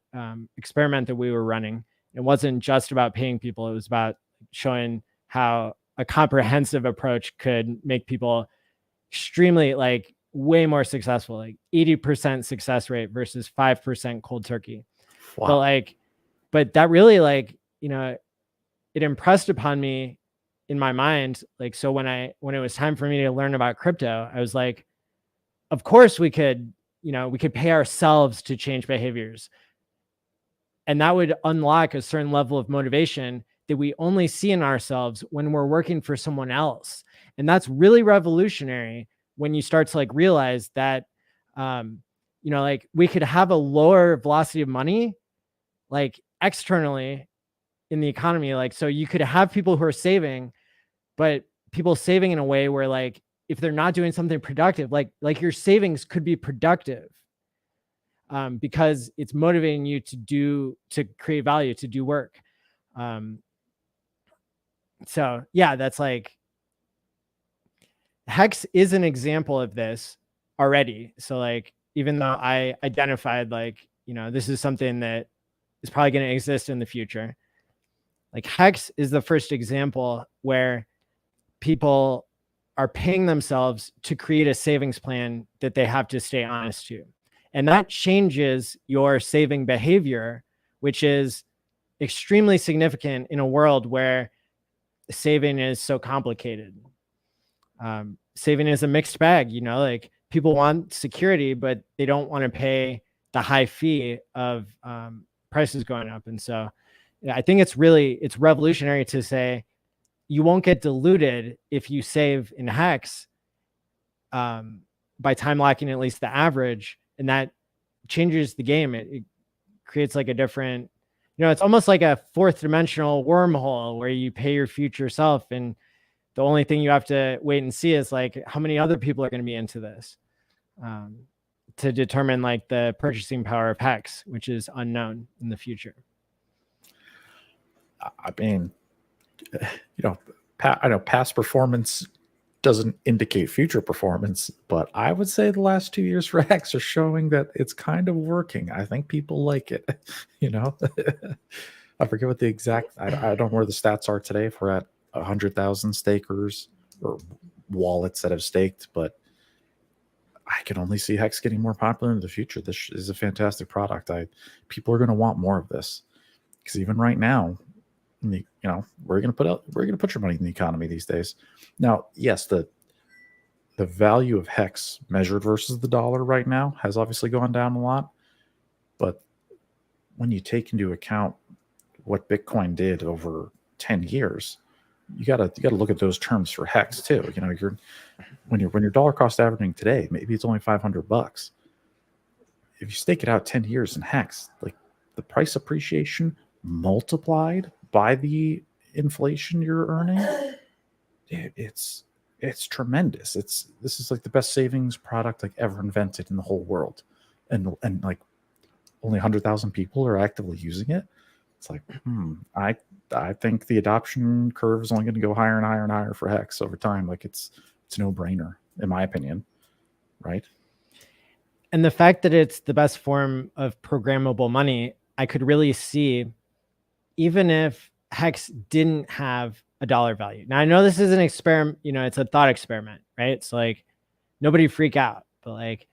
experiment that we were running. It wasn't just about paying people. It was about showing how a comprehensive approach could make people extremely like way more successful, like 80% success rate versus 5% cold turkey. Wow. But that really like, it impressed upon me in my mind. Like, so when it was time for me to learn about crypto, I was like, of course we could pay ourselves to change behaviors. And that would unlock a certain level of motivation that we only see in ourselves when we're working for someone else. And that's really revolutionary when you start to like realize that, like we could have a lower velocity of money, like externally in the economy. Like, so you could have people who are saving, but people saving in a way where like, if they're not doing something productive, like your savings could be productive because it's motivating you to create value, to do work. So yeah, that's like HEX is an example of this already. So like, even though I identified like, this is something that is probably going to exist in the future, like HEX is the first example where people are paying themselves to create a savings plan that they have to stay honest to. And that changes your saving behavior, which is extremely significant in a world where saving is so complicated. Saving is a mixed bag, like people want security, but they don't want to pay the high fee of prices going up. And so I think it's revolutionary to say you won't get diluted if you save in HEX by time locking at least the average. And that changes the game. It creates like a different, it's almost like a fourth dimensional wormhole where you pay your future self. And the only thing you have to wait and see is like how many other people are going to be into this to determine like the purchasing power of HEX, which is unknown in the future. I mean, I know past performance doesn't indicate future performance, but I would say the last 2 years for HEX are showing that it's kind of working. I think people like it, I forget what the exact, I don't know where the stats are today if we're at 100,000 stakers or wallets that have staked, but I can only see HEX getting more popular in the future. This is a fantastic product. People are going to want more of this because even right now, we're going to put your money in the economy these days. Now, yes, the value of HEX measured versus the dollar right now has obviously gone down a lot, but when you take into account what Bitcoin did over 10 years, you gotta look at those terms for HEX too. When your dollar cost averaging today, maybe it's only $500. If you stake it out 10 years in HEX, like the price appreciation multiplied by the inflation you're earning, it's tremendous. This is like the best savings product like ever invented in the whole world, and like only 100,000 people are actively using it. It's like, I think the adoption curve is only going to go higher and higher and higher for HEX over time. Like it's a no-brainer, in my opinion, right? And the fact that it's the best form of programmable money, I could really see, even if HEX didn't have a dollar value. Now I know this is an experiment, it's a thought experiment, right? It's like, nobody freak out. But like,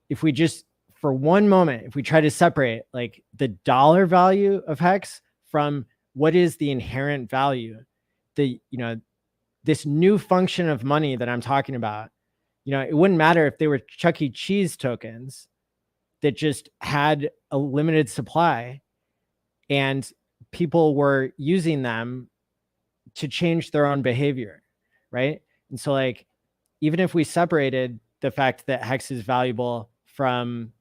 if we just, for one moment, if we try to separate like the dollar value of HEX from what is the inherent value, this new function of money that I'm talking about, it wouldn't matter if they were Chuck E. Cheese tokens that just had a limited supply and people were using them to change their own behavior, right? And so like, even if we separated the fact that HEX is valuable from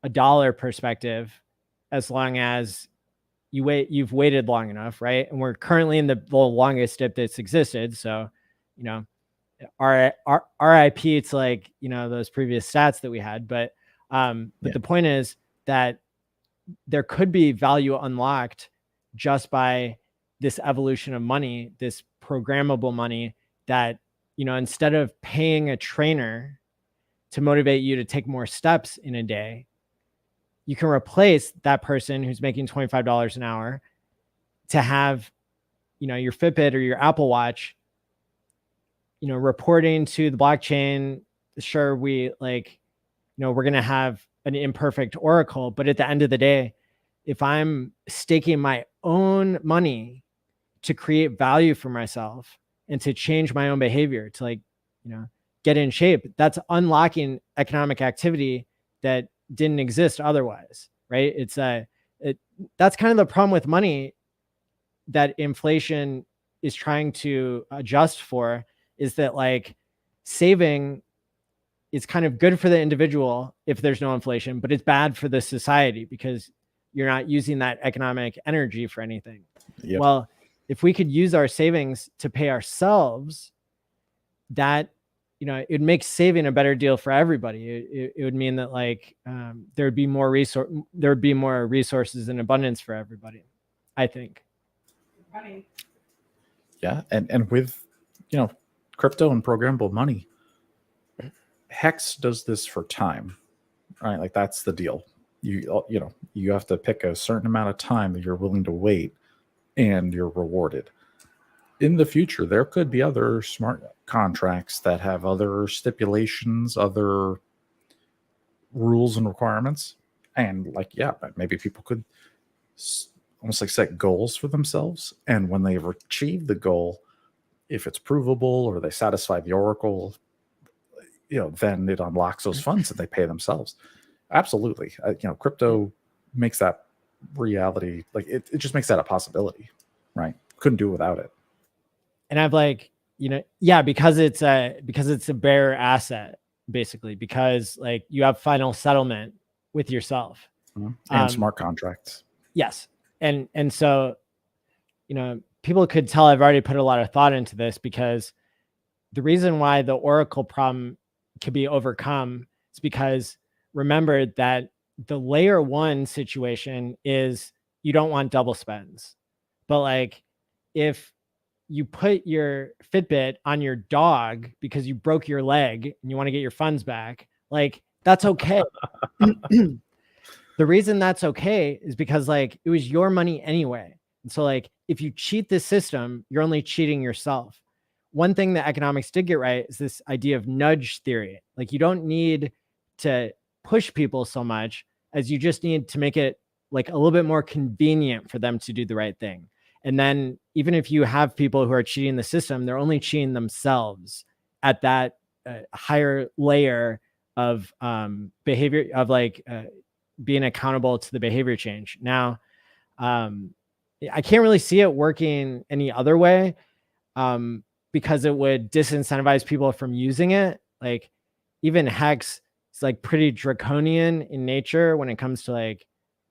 a dollar perspective, as long as you've waited long enough, right? And we're currently in the longest dip that's existed. So, RIP, it's like, those previous stats that we had. But the point is that there could be value unlocked just by this evolution of money, this programmable money that, instead of paying a trainer to motivate you to take more steps in a day, you can replace that person who's making $25 an hour to have, your Fitbit or your Apple Watch, reporting to the blockchain. Sure, we're going to have an imperfect oracle, but at the end of the day, if I'm staking my own money to create value for myself and to change my own behavior, to get in shape, that's unlocking economic activity that didn't exist otherwise, right? That's kind of the problem with money that inflation is trying to adjust for, is that like saving is kind of good for the individual if there's no inflation, but it's bad for the society because you're not using that economic energy for anything. Yep. Well, if we could use our savings to pay ourselves, that, it makes saving a better deal for everybody. It would mean that like there would be more resources and abundance for everybody, I think. Right. Yeah, and with crypto and programmable money, HEX does this for time, right? Like that's the deal. You have to pick a certain amount of time that you're willing to wait, and you're rewarded. In the future, there could be other smart contracts that have other stipulations, other rules and requirements, and maybe people could almost like set goals for themselves, and when they've achieved the goal, if it's provable or they satisfy the oracle, then it unlocks those funds that they pay themselves. Absolutely. Crypto makes that reality. Like it just makes that a possibility, right? Couldn't do it without it. And I've because it's a bearer asset, basically, because like you have final settlement with yourself. Mm-hmm. And smart contracts. Yes. And so, people could tell I've already put a lot of thought into this, because the reason why the oracle problem could be overcome is because remember that the layer one situation is you don't want double spends. But like if you put your Fitbit on your dog because you broke your leg and you want to get your funds back, like that's okay. The reason that's okay is because like it was your money anyway. And so like if you cheat the system, you're only cheating yourself. One thing that economics did get right is this idea of nudge theory. Like you don't need to push people so much as you just need to make it like a little bit more convenient for them to do the right thing. And then even if you have people who are cheating the system, they're only cheating themselves at that higher layer of behavior, of like being accountable to the behavior change. Now, I can't really see it working any other way, because it would disincentivize people from using it. Like even HEX is like pretty draconian in nature when it comes to like,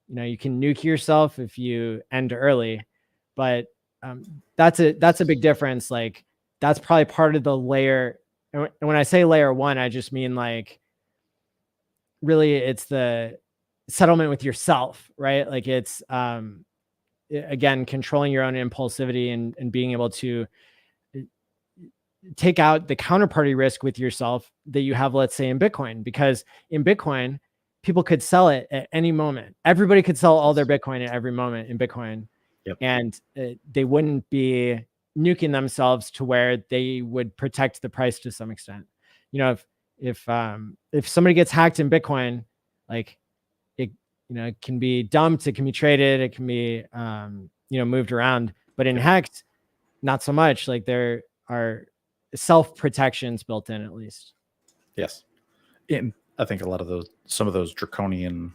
you can nuke yourself if you end early. But That's a big difference. Like that's probably part of the layer. And when I say layer one, I just mean like really it's the settlement with yourself, right? Like it's again controlling your own impulsivity and being able to take out the counterparty risk with yourself that you have, let's say in Bitcoin, because in Bitcoin, people could sell it at any moment. Everybody could sell all their Bitcoin at every moment in Bitcoin. Yep. And they wouldn't be nuking themselves to where they would protect the price to some extent. You know, if somebody gets hacked in Bitcoin, like it, you know, it can be dumped, it can be traded, it can be, you know, moved around. But in HEX, not so much. Like there are self protections built in, at least. Yes. And I think a lot of some of those draconian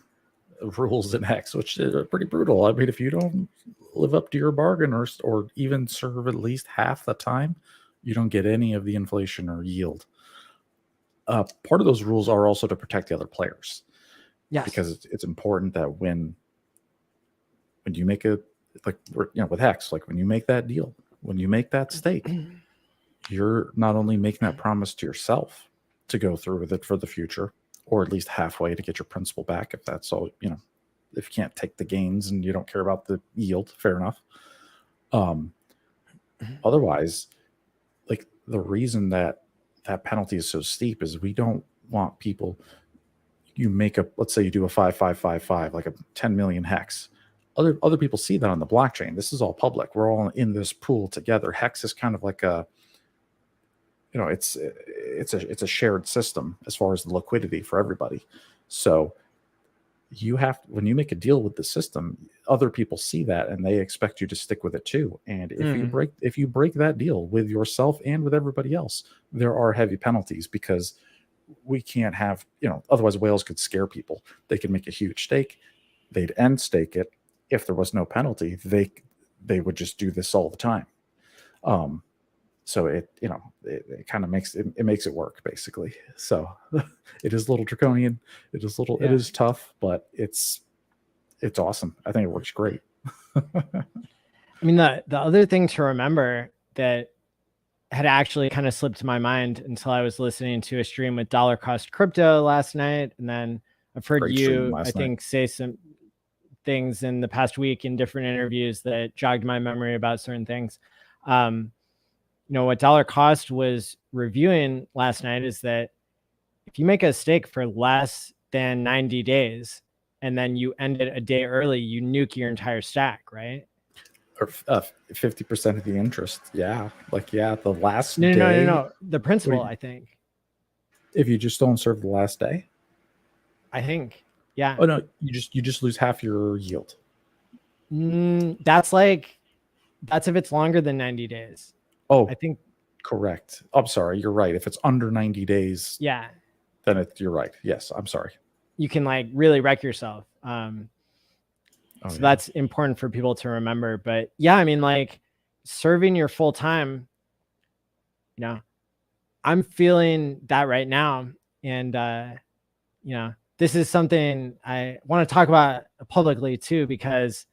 rules in HEX, which are pretty brutal. I mean, if you don't live up to your bargain or even serve at least half the time, you don't get any of the inflation or yield. Part of those rules are also to protect the other players. Yes. Because it's important that when you make a, like, you know, with HEX, like when you make that deal, when you make that stake, you're not only making that promise to yourself to go through with it for the future, or at least halfway to get your principal back, if that's all, you know, if you can't take the gains and you don't care about the yield, fair enough. Otherwise, like the reason that penalty is so steep is we don't want people, you make a, let's say you do a 5555, like a 10 million HEX. Other people see that on the blockchain. This is all public. We're all in this pool together. HEX is kind of like a, you know, it's a shared system as far as the liquidity for everybody. So you have, when you make a deal with the system, other people see that and they expect you to stick with it too. And if you break that deal with yourself and with everybody else, there are heavy penalties, because we can't have, you know, otherwise whales could scare people. They could make a huge stake, they'd end stake it. If there was no penalty, they would just do this all the time. So it, you know, it kind of makes it work basically. So it is a little draconian. It is it is tough, but it's awesome. I think it works great. I mean, the other thing to remember that had actually kind of slipped my mind until I was listening to a stream with Dollar Cost Crypto last night. And then I've heard you, I think, say some things in the past week in different interviews that jogged my memory about certain things. You know, what Dollar Cost was reviewing last night is that if you make a stake for less than 90 days and then you end it a day early, you nuke your entire stack, right? Or 50% of the interest. Yeah. Like, yeah, the last day. No. The principal, I think. If you just don't serve the last day? I think. Yeah. Oh no, you just lose half your yield. That's if it's longer than 90 days. Oh, I think correct. I'm sorry, you're right. If it's under 90 days, yeah, then you're right. Yes, I'm sorry. You can like really wreck yourself. So that's important for people to remember. But yeah, I mean, like serving your full time, you know, I'm feeling that right now. And, you know, this is something I want to talk about publicly too, because,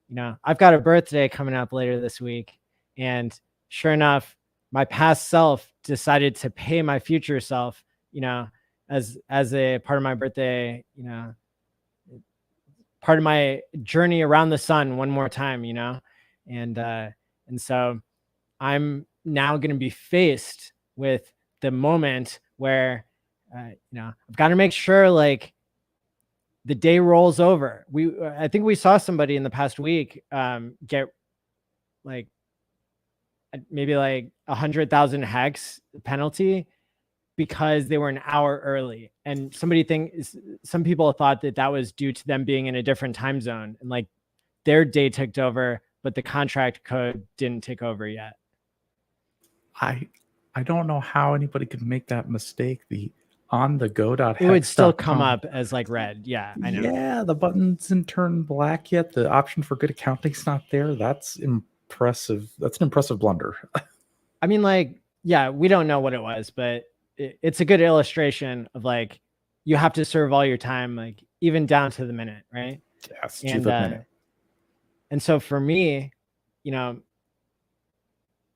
you know, I've got a birthday coming up later this week. And sure enough, my past self decided to pay my future self, you know, as a part of my birthday, you know, part of my journey around the sun one more time, you know? And so I'm now going to be faced with the moment where, you know, I've got to make sure like the day rolls over. I think we saw somebody in the past week get like maybe like 100,000 HEX penalty because they were an hour early. And some people thought that was due to them being in a different time zone and like their day ticked over, but the contract code didn't tick over yet. I don't know how anybody could make that mistake. The on the go.hex. It would still come up as like red. Yeah, I know. Yeah, the button isn't turned black yet. The option for good accounting's not there. That's impressive. That's an impressive blunder. I mean, like, yeah, we don't know what it was, but it's a good illustration of like, you have to serve all your time, like even down to the minute, right? Yes, to the minute. And so for me, you know,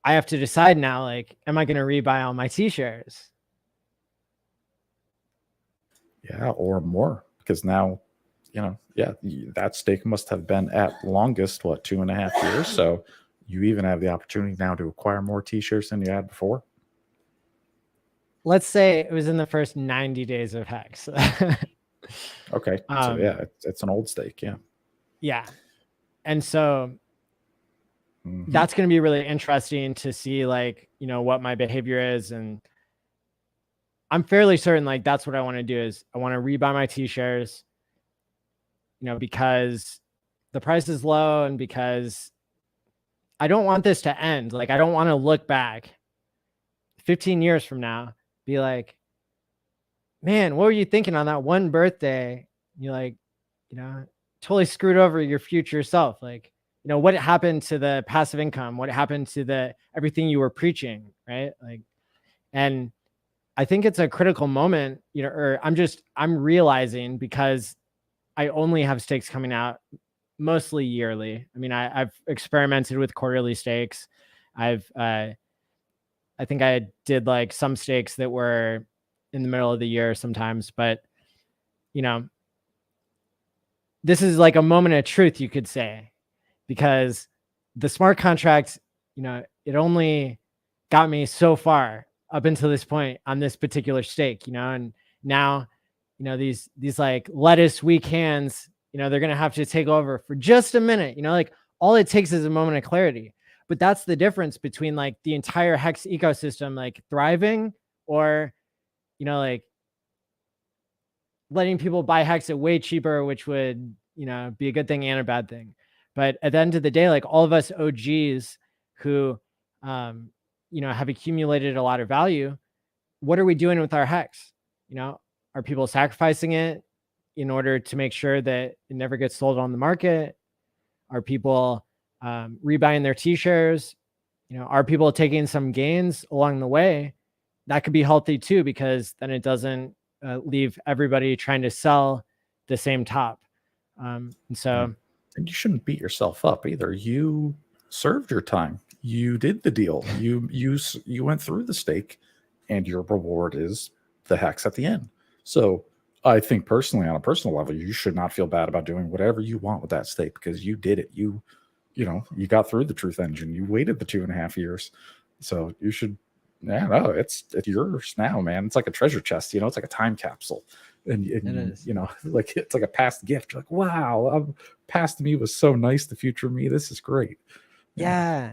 I have to decide now, like, am I going to rebuy all my TShares? Yeah, or more, because now, that stake must have been at longest, 2.5 years. So you even have the opportunity now to acquire more TShares than you had before. Let's say it was in the first 90 days of HEX. Okay. So yeah, it's an old stake. Yeah. Yeah. And so that's going to be really interesting to see, like, what my behavior is. And I'm fairly certain, like, that's what I want to do is I want to rebuy my TShares, because the price is low and because I don't want this to end. Like, I don't want to look back 15 years from now, be like, man, what were you thinking on that one birthday? You're like, totally screwed over your future self. Like, what happened to the passive income? What happened to the everything you were preaching, right? Like, and I think it's a critical moment, or I'm realizing, because I only have stakes coming out mostly yearly. I mean, I've experimented with quarterly stakes. I think I did like some stakes that were in the middle of the year sometimes, but this is like a moment of truth, you could say, because the smart contract, it only got me so far up until this point on this particular stake, and now, these like lettuce weak hands, they're going to have to take over for just a minute, like all it takes is a moment of clarity. But that's the difference between like the entire HEX ecosystem, like thriving, or, like letting people buy HEX at way cheaper, which would, be a good thing and a bad thing. But at the end of the day, like all of us OGs who, have accumulated a lot of value, what are we doing with our HEX? Are people sacrificing it in order to make sure that it never gets sold on the market? Are people rebuying their TShares? Are people taking some gains along the way? That could be healthy too, because then it doesn't leave everybody trying to sell the same top. And so, and you shouldn't beat yourself up either. You served your time. You did the deal. You went through the stake, and your reward is the HEX at the end. So I think personally, on a personal level, you should not feel bad about doing whatever you want with that stake, because you did it. You got through the truth engine. You waited the 2.5 years. So you should, it's yours now, man. It's like a treasure chest, it's like a time capsule. And like it's like a past gift. You're like, wow, past me was so nice. The future me, this is great. Yeah.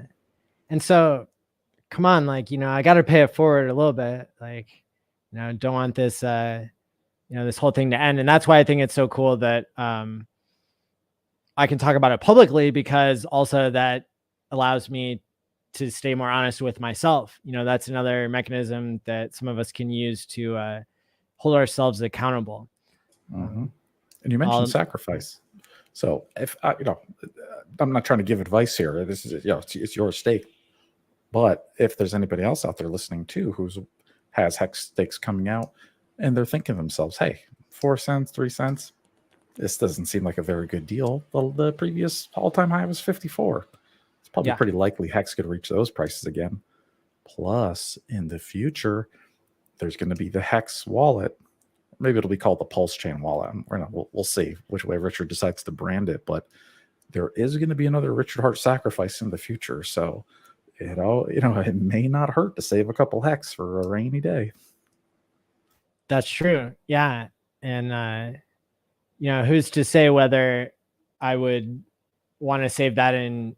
And so, come on, like, I got to pay it forward a little bit. Like, don't want this, this whole thing to end. And that's why I think it's so cool that I can talk about it publicly, because also that allows me to stay more honest with myself. That's another mechanism that some of us can use to hold ourselves accountable. And you mentioned sacrifice. So if I'm not trying to give advice here. This is, it's your stake. But if there's anybody else out there listening too who has HEX stakes coming out, and they're thinking to themselves, hey, 4 cents, 3 cents, this doesn't seem like a very good deal. Well, the previous all-time high was 54. It's probably pretty likely HEX could reach those prices again. Plus, in the future, there's going to be the HEX wallet. Maybe it'll be called the PulseChain wallet. We'll see which way Richard decides to brand it. But there is going to be another Richard Hart sacrifice in the future. So, it may not hurt to save a couple HEX for a rainy day. That's true. Yeah. And, who's to say whether I would want to save that in,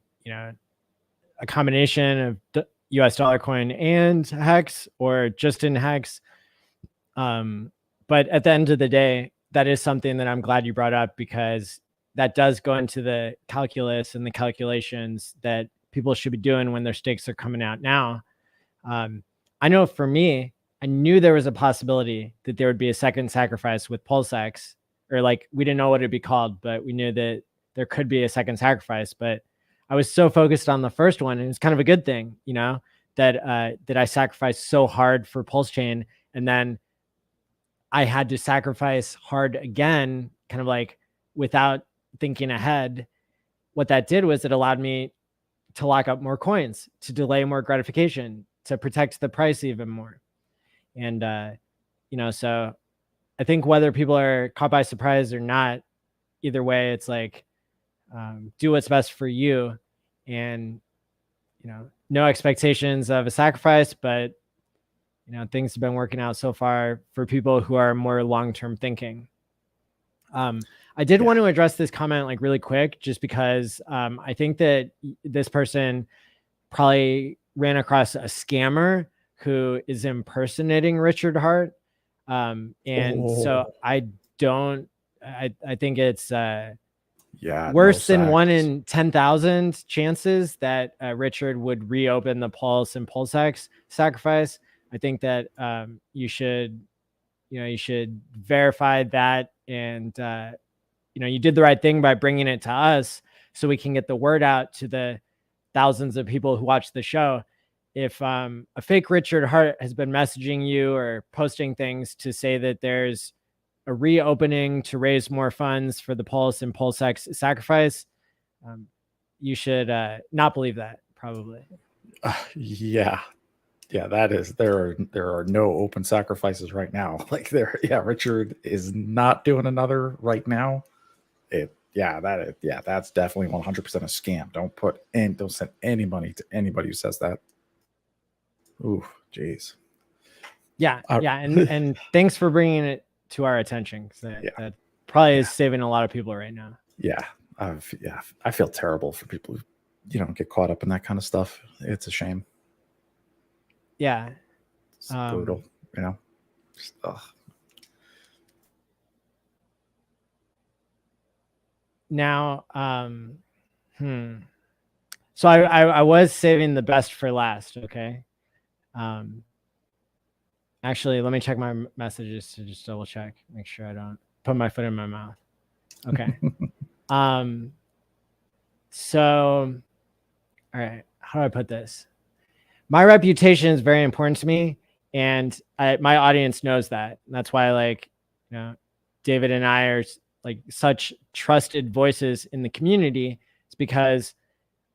a combination of US dollar coin and HEX, or just in HEX. But at the end of the day, that is something that I'm glad you brought up, because that does go into the calculus and the calculations that people should be doing when their stakes are coming out now. I know for me, I knew there was a possibility that there would be a second sacrifice with PulseX, or like, we didn't know what it'd be called, but we knew that there could be a second sacrifice. But I was so focused on the first one, and it's kind of a good thing, that I sacrificed so hard for PulseChain, and then I had to sacrifice hard again, kind of like without thinking ahead. What that did was it allowed me to lock up more coins, to delay more gratification, to protect the price even more. And, so I think whether people are caught by surprise or not, either way, it's like, do what's best for you, and, no expectations of a sacrifice, but, things have been working out so far for people who are more long-term thinking. I did want to address this comment like really quick, just because I think that this person probably ran across a scammer who is impersonating Richard Hart. So I think it's worse than 1 in 10,000 chances that Richard would reopen the Pulse and PulseX sacrifice. I think that you should verify that, and you did the right thing by bringing it to us so we can get the word out to the thousands of people who watch the show. If a fake Richard Hart has been messaging you or posting things to say that there's a reopening to raise more funds for the Pulse and PulseX sacrifice, you should not believe that, probably. That is, there are no open sacrifices right now. Like Richard is not doing another right now. That's definitely 100% a scam. Don't send any money to anybody who says that. Ooh, geez. And thanks for bringing it to our attention, because that probably is saving a lot of people right now. I feel terrible for people who get caught up in that kind of stuff. It's a shame. It's brutal, Just, Now, so I was saving the best for last. Okay. Actually, let me check my messages to just double check, make sure I don't put my foot in my mouth. Okay. So, all right, how do I put this? My reputation is very important to me, and my audience knows that. And that's why, David and I are like such trusted voices in the community. It's because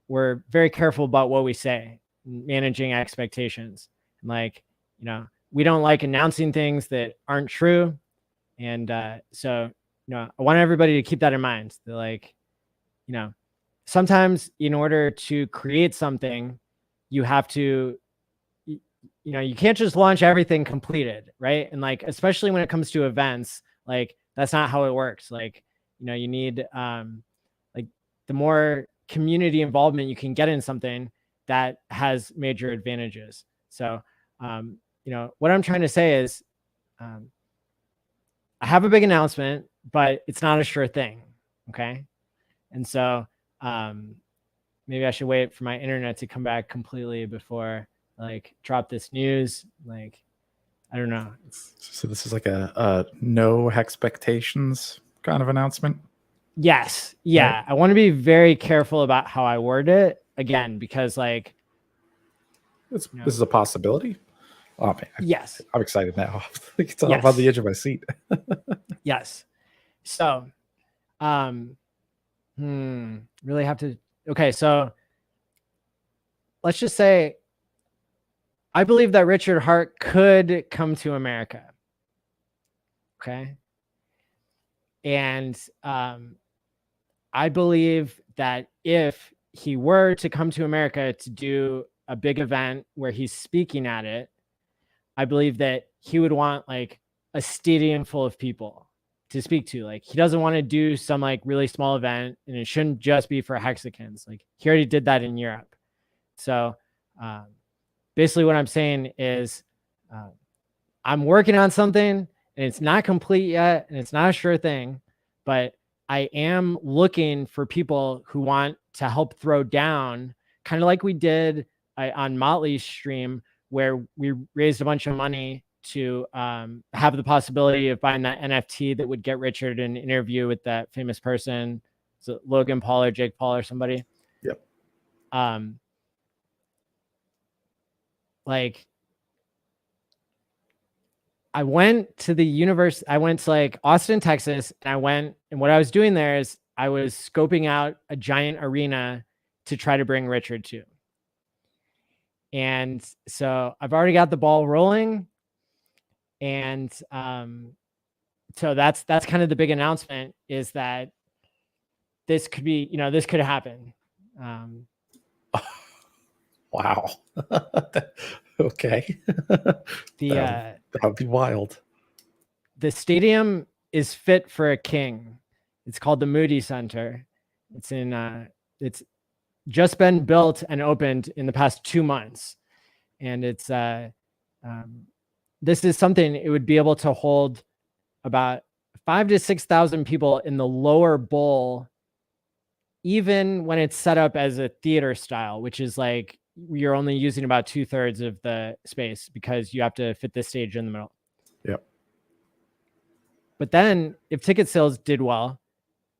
we're very careful about what we say, managing expectations. And we don't like announcing things that aren't true. And so, I want everybody to keep that in mind. That sometimes in order to create something, you have to, you can't just launch everything completed, right? And especially when it comes to events, that's not how it works. You need the more community involvement you can get in something, that has major advantages. So, what I'm trying to say is, I have a big announcement, but it's not a sure thing. Okay. And so, maybe I should wait for my internet to come back completely before drop this news. I don't know. So this is like a no expectations kind of announcement. Yes. Yeah. Right? I want to be very careful about how I word it, again, because this is a possibility. Oh man. Yes. I'm excited now. It's all on the edge of my seat. Yes. So, really have to. Okay. So let's just say, I believe that Richard Hart could come to America. Okay. And I believe that if he were to come to America to do a big event where he's speaking at it, I believe that he would want a stadium full of people to speak to. He doesn't want to do some really small event, and it shouldn't just be for Hexicans. He already did that in Europe. So basically what I'm saying is, I'm working on something, and it's not complete yet, and it's not a sure thing, but I am looking for people who want to help throw down, kind of like we did on Motley's stream, where we raised a bunch of money to have the possibility of buying that NFT that would get Richard an interview with that famous person. So Logan Paul or Jake Paul or somebody. Yep. I went to the universe. I went to Austin, Texas, and what I was doing there is I was scoping out a giant arena to try to bring Richard to. And so I've already got the ball rolling. And so that's kind of the big announcement, is that this could be, this could happen. Wow. Okay. That would be wild. The stadium is fit for a king. It's called the Moody Center. It's just been built and opened in the past 2 months. And it's, this is something, it would be able to hold about 5,000 to 6,000 people in the lower bowl, even when it's set up as a theater style, which is like, you're only using about 2/3 of the space because you have to fit the stage in the middle. Yep. But then if ticket sales did well,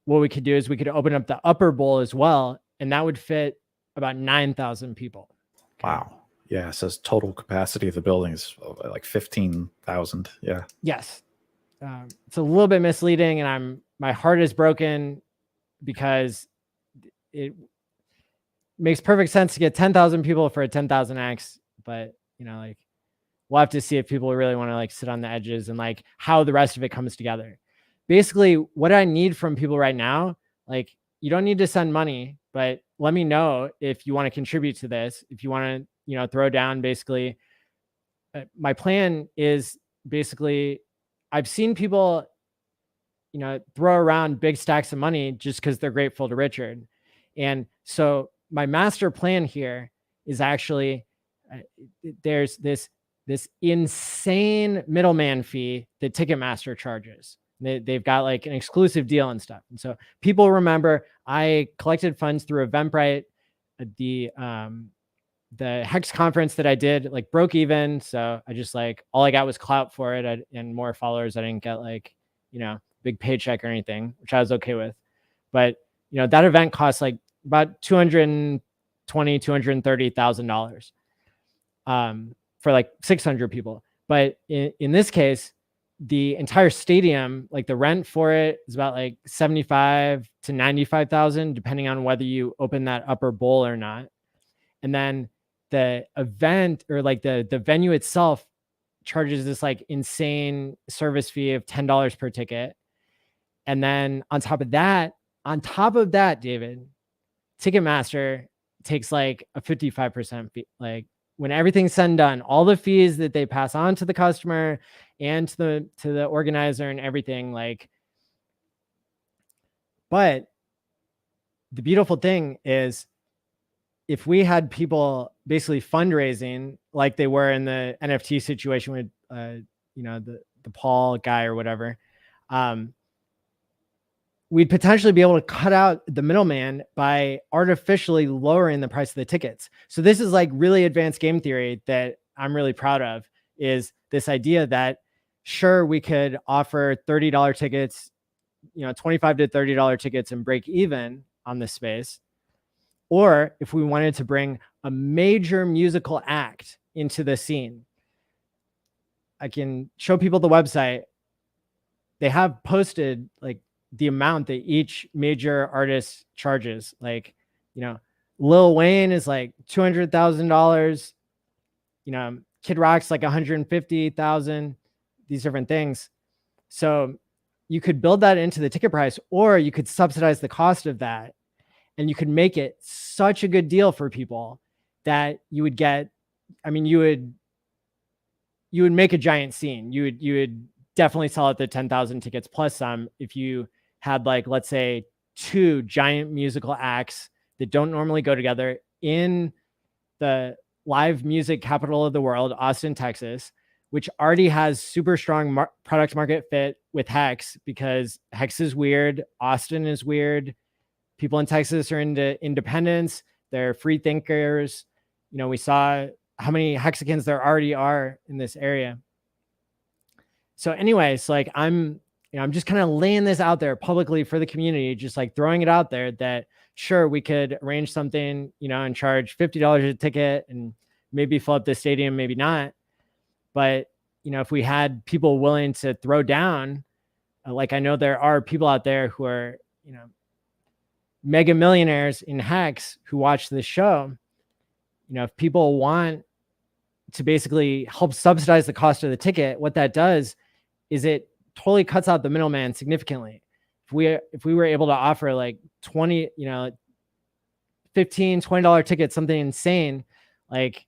what we could do is we could open up the upper bowl as well, and that would fit about 9,000 people. Okay. Wow. Yeah, it says total capacity of the building is like 15,000. Yeah. Yes. It's a little bit misleading, and my heart is broken because it makes perfect sense to get 10,000 people for a 10,000x, but like, we'll have to see if people really want to like sit on the edges and like how the rest of it comes together. Basically, what I need from people right now, like, you don't need to send money, but let me know if you want to contribute to this. If you want to, throw down, basically, my plan is basically, I've seen people, throw around big stacks of money just because they're grateful to Richard. And so my master plan here is actually, there's this insane middleman fee that Ticketmaster charges. They've got like an exclusive deal and stuff. And so people remember I collected funds through Eventbrite. The HEX conference that I did like broke even. So I just like, all I got was clout for it and more followers. I didn't get like, big paycheck or anything, which I was okay with. But, that event cost like about $220,000, $230,000 for like 600 people. But in this case, the entire stadium, like the rent for it is about like 75 to 95,000, depending on whether you open that upper bowl or not. And then the event, or like the venue itself, charges this like insane service fee of $10 per ticket. And then on top of that, David, Ticketmaster takes like a 55% fee. Like, when everything's said and done, all the fees that they pass on to the customer and to the organizer and everything, like, but the beautiful thing is, if we had people basically fundraising like they were in the NFT situation with, the Paul guy or whatever, we'd potentially be able to cut out the middleman by artificially lowering the price of the tickets. So this is like really advanced game theory that I'm really proud of, is this idea that sure, we could offer $30 tickets, $25 to $30 tickets and break even on this space. Or if we wanted to bring a major musical act into the scene, I can show people the website. They have posted like the amount that each major artist charges. Like, Lil Wayne is like $200,000. Kid Rock's like 150,000. These different things. So you could build that into the ticket price, or you could subsidize the cost of that, and you could make it such a good deal for people that you would get. I mean, you would make a giant scene. You would definitely sell at the 10,000 tickets plus some if you had, like, let's say 2 giant musical acts that don't normally go together in the live music capital of the world, Austin, Texas, which already has super strong product market fit with HEX, because HEX is weird. Austin is weird. People in Texas are into independence. They're free thinkers. We saw how many Hexicans there already are in this area. So anyways, like, I'm just kind of laying this out there publicly for the community, just like throwing it out there that sure, we could arrange something, and charge $50 a ticket and maybe fill up the stadium, maybe not. But, if we had people willing to throw down, like, I know there are people out there who are, mega millionaires in HEX who watch this show, if people want to basically help subsidize the cost of the ticket, what that does is it totally cuts out the middleman significantly. If we were able to offer like 20, $15, $20 tickets, something insane, like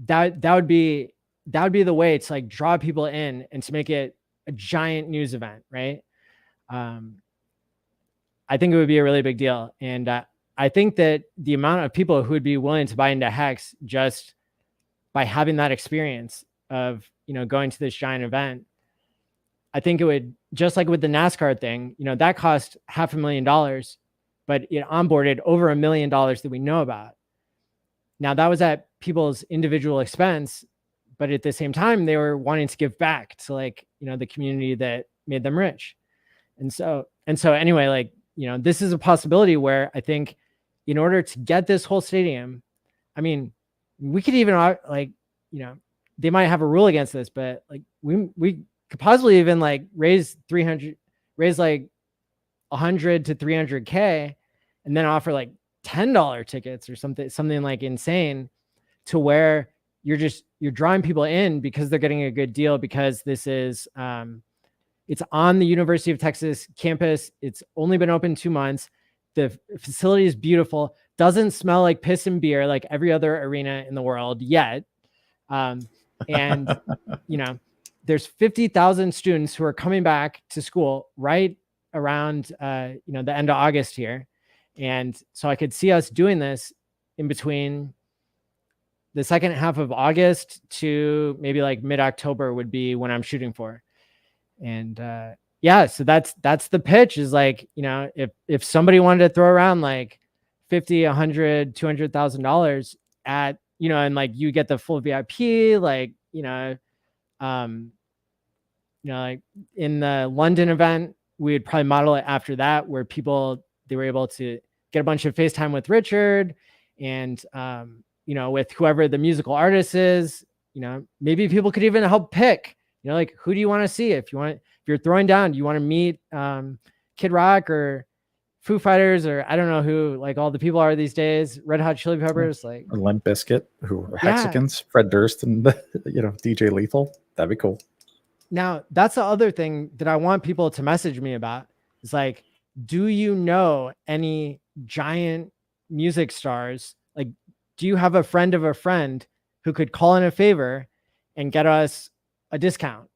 that would be the way to like draw people in and to make it a giant news event, right? I think it would be a really big deal. And I think that the amount of people who would be willing to buy into HEX just by having that experience of, going to this giant event, I think it would, just like with the NASCAR thing, that cost $500,000, but it onboarded over $1 million that we know about. Now that was at people's individual expense, but at the same time, they were wanting to give back to like, the community that made them rich. And so anyway, like, this is a possibility where I think in order to get this whole stadium, I mean, we could even like, they might have a rule against this, but like we could possibly even like raise like 100 to 300K and then offer like $10 tickets or something like insane, to where you're drawing people in because they're getting a good deal, because this is, it's on the University of Texas campus. It's only been open 2 months. The facility is beautiful. Doesn't smell like piss and beer like every other arena in the world yet. And, there's 50,000 students who are coming back to school right around, the end of August here. And so I could see us doing this in between the second half of August to maybe like mid-October would be when I'm shooting for. And so that's the pitch, is like, if somebody wanted to throw around like $50, $100, $200,000 at, and like you get the full VIP, like, like in the London event, we would probably model it after that, where they were able to get a bunch of FaceTime with Richard and, with whoever the musical artist is, maybe people could even help pick, like, who do you want to see? If you're throwing down, do you want to meet Kid Rock or Foo Fighters, or I don't know who like all the people are these days, Red Hot Chili Peppers, like Limp Bizkit, who are Hexicans, Fred Durst and DJ Lethal. That'd be cool. Now, that's the other thing that I want people to message me about. Is like, do you know any giant music stars? Like, do you have a friend of a friend who could call in a favor and get us a discount,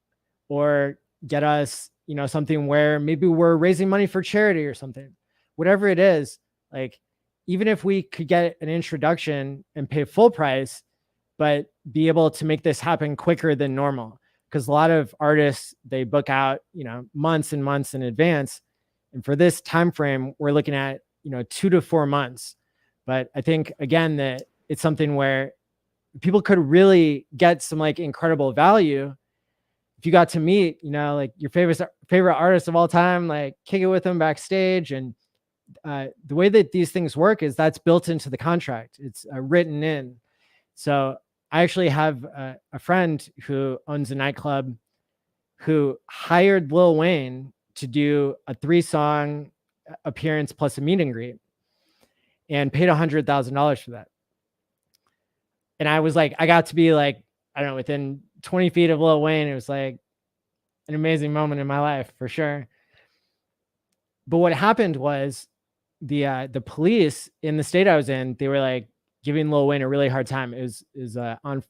or get us, something where maybe we're raising money for charity or something, whatever it is. Like, even if we could get an introduction and pay full price, but be able to make this happen quicker than normal. Because a lot of artists, they book out, months and months in advance. And for this time frame, we're looking at, 2 to 4 months. But I think, again, that it's something where people could really get some like incredible value if you got to meet, like your favorite artist of all time, like kick it with them backstage. And the way that these things work is that's built into the contract. It's written in. So I actually have a friend who owns a nightclub who hired Lil Wayne to do a 3-song appearance plus a meet and greet, and paid $100,000 for that. And I was like, I got to be like, I don't know, within 20 feet of Lil Wayne. It was like an amazing moment in my life for sure. But what happened was the police in the state I was in, they were like giving Lil Wayne a really hard time. It was on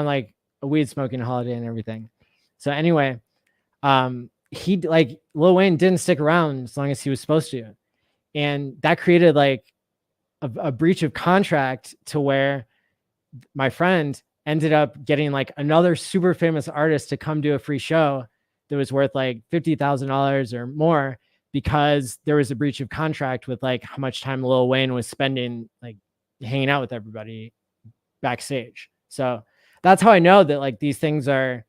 like a weed smoking holiday and everything. So anyway, he like Lil Wayne didn't stick around as long as he was supposed to. And that created like a breach of contract, to where my friend ended up getting like another super famous artist to come do a free show that was worth like $50,000 or more, because there was a breach of contract with like how much time Lil Wayne was spending like hanging out with everybody backstage. So that's how I know that like these things they're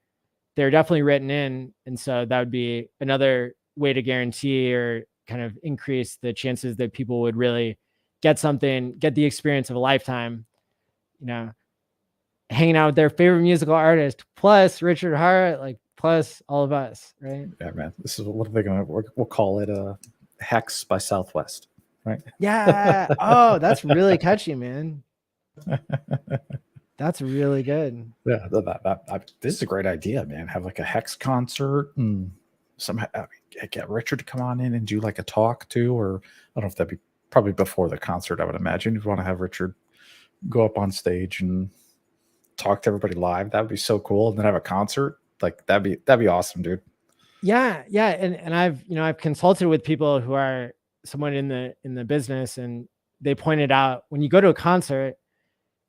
definitely written in. And so that would be another way to guarantee or kind of increase the chances that people would really get the experience of a lifetime, hanging out with their favorite musical artist, plus Richard Hart, like plus all of us, right? Yeah, man. This is what are they gonna? We'll call it HEX by Southwest, right? Yeah. Oh, that's really catchy, man. That's really good. Yeah, this is a great idea, man. Have like a HEX concert and somehow get Richard to come on in and do like a talk too, or I don't know if that'd be probably before the concert. I would imagine you'd want to have Richard go up on stage and talk to everybody live. That would be so cool. And then have a concert. Like that'd be awesome, dude. Yeah. Yeah. And I've consulted with people who are somewhat in the business, and they pointed out when you go to a concert,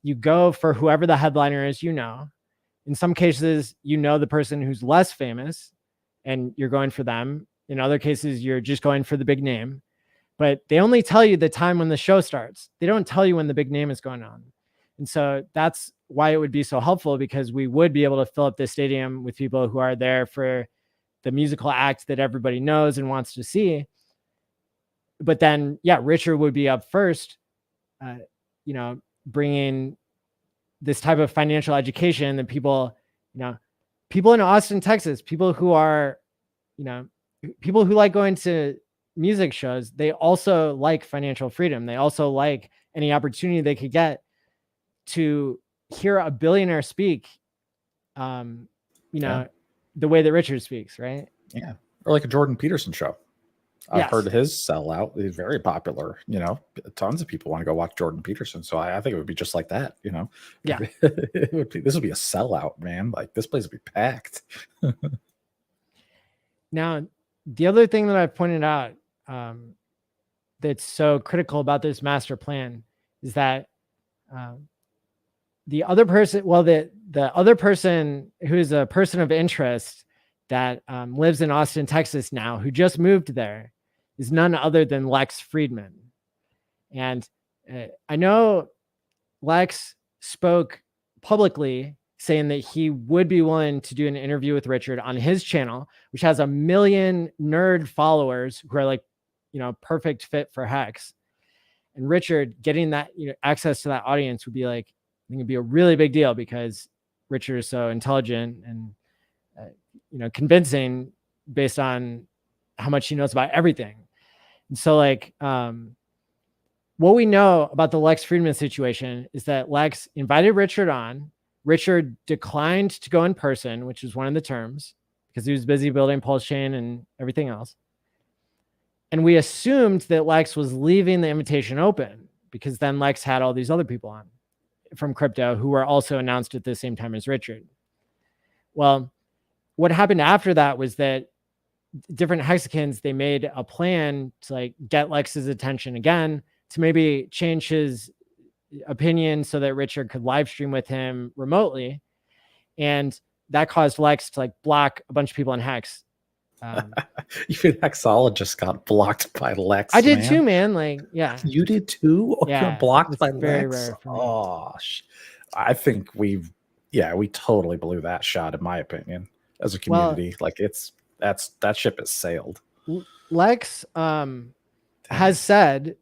you go for whoever the headliner is, in some cases, the person who's less famous and you're going for them. In other cases, you're just going for the big name, but they only tell you the time when the show starts. They don't tell you when the big name is going on. And so that's why it would be so helpful, because we would be able to fill up the stadium with people who are there for the musical act that everybody knows and wants to see. But then, Richard would be up first, bringing this type of financial education that people in Austin, Texas, people who are, people who like going to music shows, they also like financial freedom. They also like any opportunity they could get to hear a billionaire speak, the way that Richard speaks, right? Yeah. Or like a Jordan Peterson show. I've heard his sellout. He's very popular. Tons of people want to go watch Jordan Peterson. So I think it would be just like that. Yeah. This would be a sellout, man. Like this place would be packed. Now, the other thing that I've pointed out that's so critical about this master plan is that the other person, the other person who is a person of interest that lives in Austin, Texas now, who just moved there, is none other than Lex Friedman. And I know Lex spoke publicly saying that he would be willing to do an interview with Richard on his channel, which has 1 million nerd followers who are like, perfect fit for HEX. And Richard getting that access to that audience would be like, I think it'd be a really big deal, because Richard is so intelligent and convincing based on how much he knows about everything. And so what we know about the Lex Friedman situation is that Lex invited Richard on. Richard declined to go in person, which is one of the terms, because he was busy building PulseChain and everything else. And we assumed that Lex was leaving the invitation open, because then Lex had all these other people on from crypto who were also announced at the same time as Richard. Well, what happened after that was that different hexagons, they made a plan to get Lex's attention again, to maybe change his opinion so that Richard could live stream with him remotely. And that caused Lex to block a bunch of people in HEX. Even Hexologists got blocked by Lex. I did too, man. You did too? Yeah, blocked by very Lex? rare for me. Oh, I think we totally blew that shot, in my opinion, as a community. That ship has sailed. Lex has said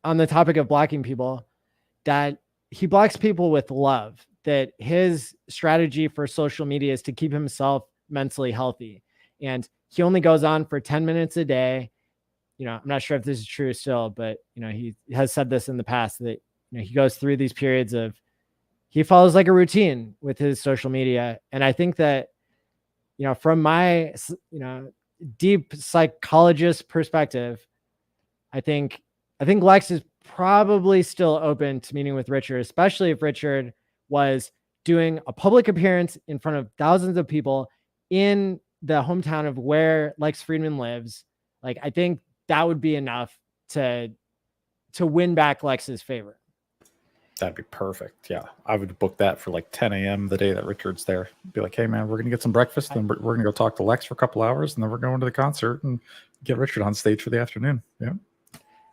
on the topic of blocking people that he blocks people with love, that his strategy for social media is to keep himself mentally healthy. And he only goes on for 10 minutes a day. I'm not sure if this is true still, but he has said this in the past, that he goes through these periods of, he follows like a routine with his social media. And I think that, from my, deep psychologist perspective, I think Lex is probably still open to meeting with Richard, especially if Richard was doing a public appearance in front of thousands of people in the hometown of where Lex Friedman lives. I think that would be enough to win back Lex's favor. That'd be perfect. Yeah. I would book that for 10 a.m. the day that Richard's there. Be like, hey man, we're going to get some breakfast, and we're going to go talk to Lex for a couple hours, and then we're going to the concert and get Richard on stage for the afternoon. Yeah.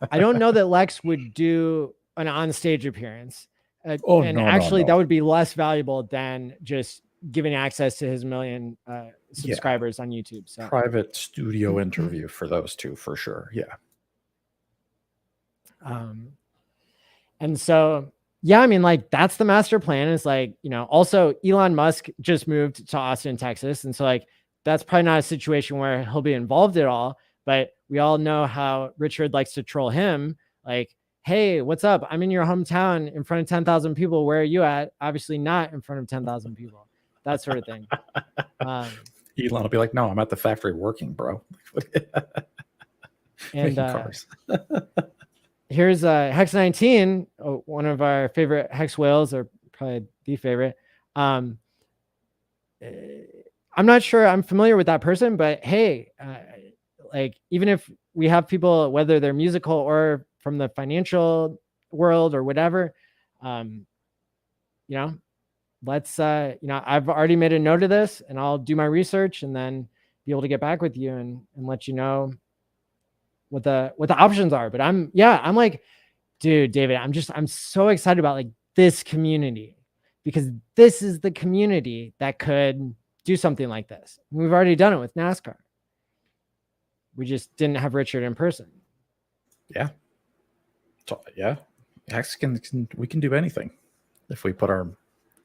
I don't know that Lex would do an on-stage appearance. That would be less valuable than just giving access to his 1 million subscribers on YouTube. So private studio interview for those two, for sure. Yeah. And so, that's the master plan. Is also Elon Musk just moved to Austin, Texas. And so that's probably not a situation where he'll be involved at all, but we all know how Richard likes to troll him. Like, hey, what's up? I'm in your hometown in front of 10,000 people. Where are you at? Obviously not in front of 10,000 people. That sort of thing. Elon will be like, no, I'm at the factory working, bro. And Making cars. Here's Hex 19, one of our favorite Hex whales, or probably the favorite. I'm not sure I'm familiar with that person, but hey, like, even if we have people, whether they're musical or from the financial world or whatever, let's, I've already made a note of this, and I'll do my research and then be able to get back with you and let you know what the options are. But I'm like, dude, David, I'm so excited about like this community, because this is the community that could do something like this. We've already done it with NASCAR. We just didn't have Richard in person. Yeah. So, yeah. Hex we can do anything if we put our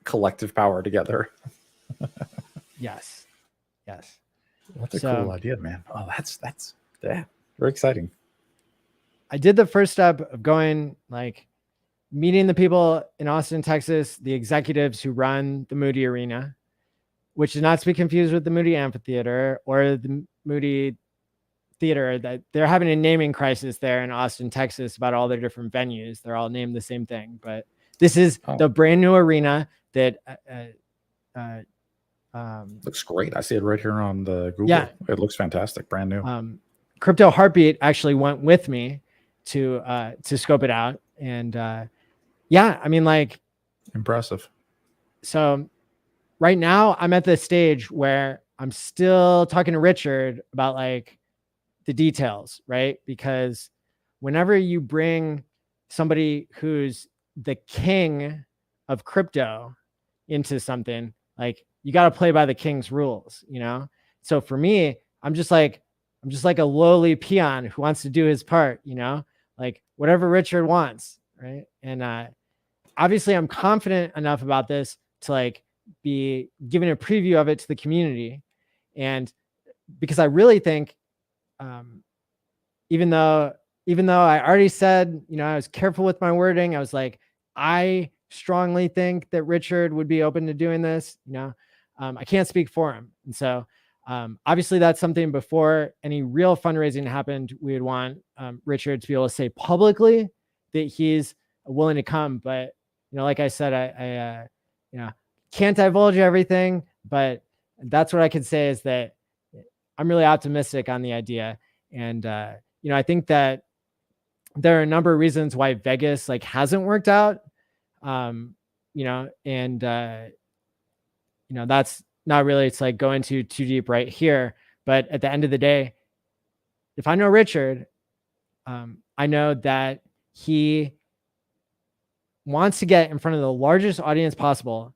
collective power together. Yes. That's a cool idea, man. Oh, that's very exciting. I did the first step of going, like, meeting the people in Austin, Texas, the executives who run the Moody Arena, which is not to be confused with the Moody Amphitheater or the Moody Theater. That they're having a naming crisis there in Austin, Texas, about all their different venues. They're all named the same thing, but this is the brand new arena that looks great. I see it right here on the Google. Yeah, it looks fantastic, brand new. Crypto Heartbeat actually went with me to scope it out, and I mean, like, impressive. So right now I'm at the stage where I'm still talking to Richard about like the details, right? Because whenever you bring somebody who's the king of crypto into something, like, you got to play by the king's rules, So for me, I'm just like a lowly peon who wants to do his part, like whatever Richard wants, right? And obviously I'm confident enough about this to like be giving a preview of it to the community. And because I really think, even though I already said, I was careful with my wording, I was like, I strongly think that Richard would be open to doing this, I can't speak for him. And so obviously that's something before any real fundraising happened, we would want Richard to be able to say publicly that he's willing to come. But, like I said, I can't divulge everything, but that's what I can say is that I'm really optimistic on the idea. And, I think that there are a number of reasons why Vegas like hasn't worked out, and, that's not really, it's like going too deep right here. But at the end of the day, if I know Richard, I know that he wants to get in front of the largest audience possible,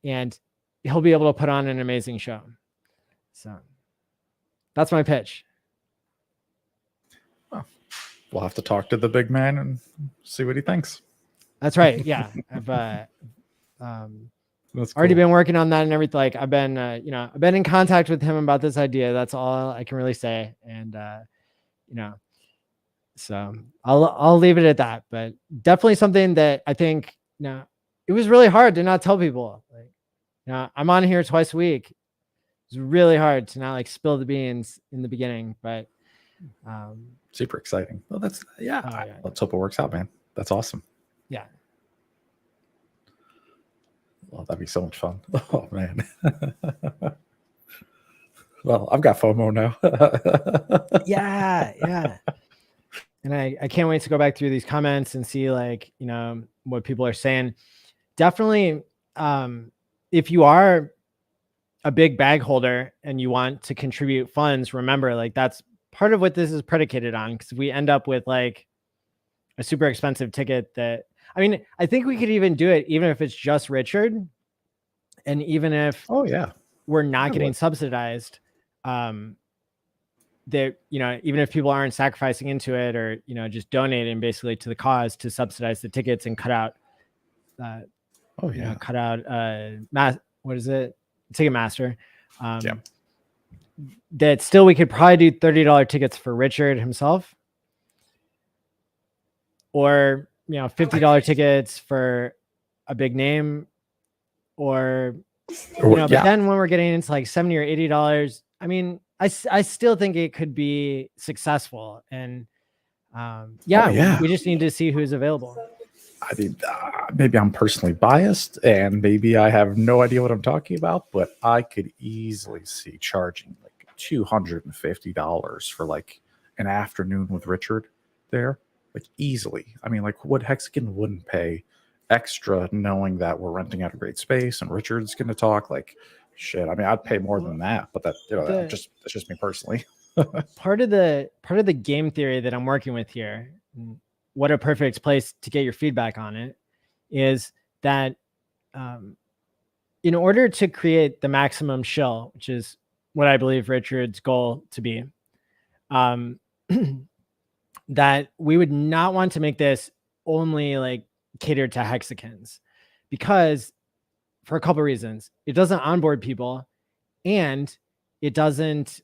and he'll be able to put on an amazing show. So that's my pitch. Well, we'll have to talk to the big man and see what he thinks. That's right. Yeah. I've already been working on that and everything. Like, I've been, I've been in contact with him about this idea. That's all I can really say. And, so I'll leave it at that, but definitely something that I think, it was really hard to not tell people. Like, I'm on here twice a week. It's really hard to not like spill the beans in the beginning, but super exciting. Well, that's let's hope it works out, man. That's awesome. Yeah. Well, that'd be so much fun. Oh man. Well, I've got FOMO now. Yeah. And I can't wait to go back through these comments and see like, what people are saying. Definitely, if you are a big bag holder and you want to contribute funds, remember, like, that's part of what this is predicated on. Because if we end up with like a super expensive ticket that, I mean, I think we could even do it even if it's just Richard, and even if we're not getting subsidized, that, even if people aren't sacrificing into it or, just donating basically to the cause to subsidize the tickets and cut out, what is it? Ticketmaster. that still we could probably do $30 tickets for Richard himself, or $50 tickets for a big name, or but then when we're getting into like $70 or $80, I mean, I still think it could be successful. And we just need to see who's available. I mean, maybe I'm personally biased and maybe I have no idea what I'm talking about, but I could easily see charging like $250 for like an afternoon with Richard there, like easily. I mean, like what Hexagon wouldn't pay extra knowing that we're renting out a great space and Richard's going to talk like shit. I mean, I'd pay more than that, but that's just me personally. part of the game theory that I'm working with here, what a perfect place to get your feedback on it, is that in order to create the maximum shill, which is what I believe Richard's goal to be, that we would not want to make this only like catered to hexagons, because for a couple of reasons. It doesn't onboard people, and it doesn't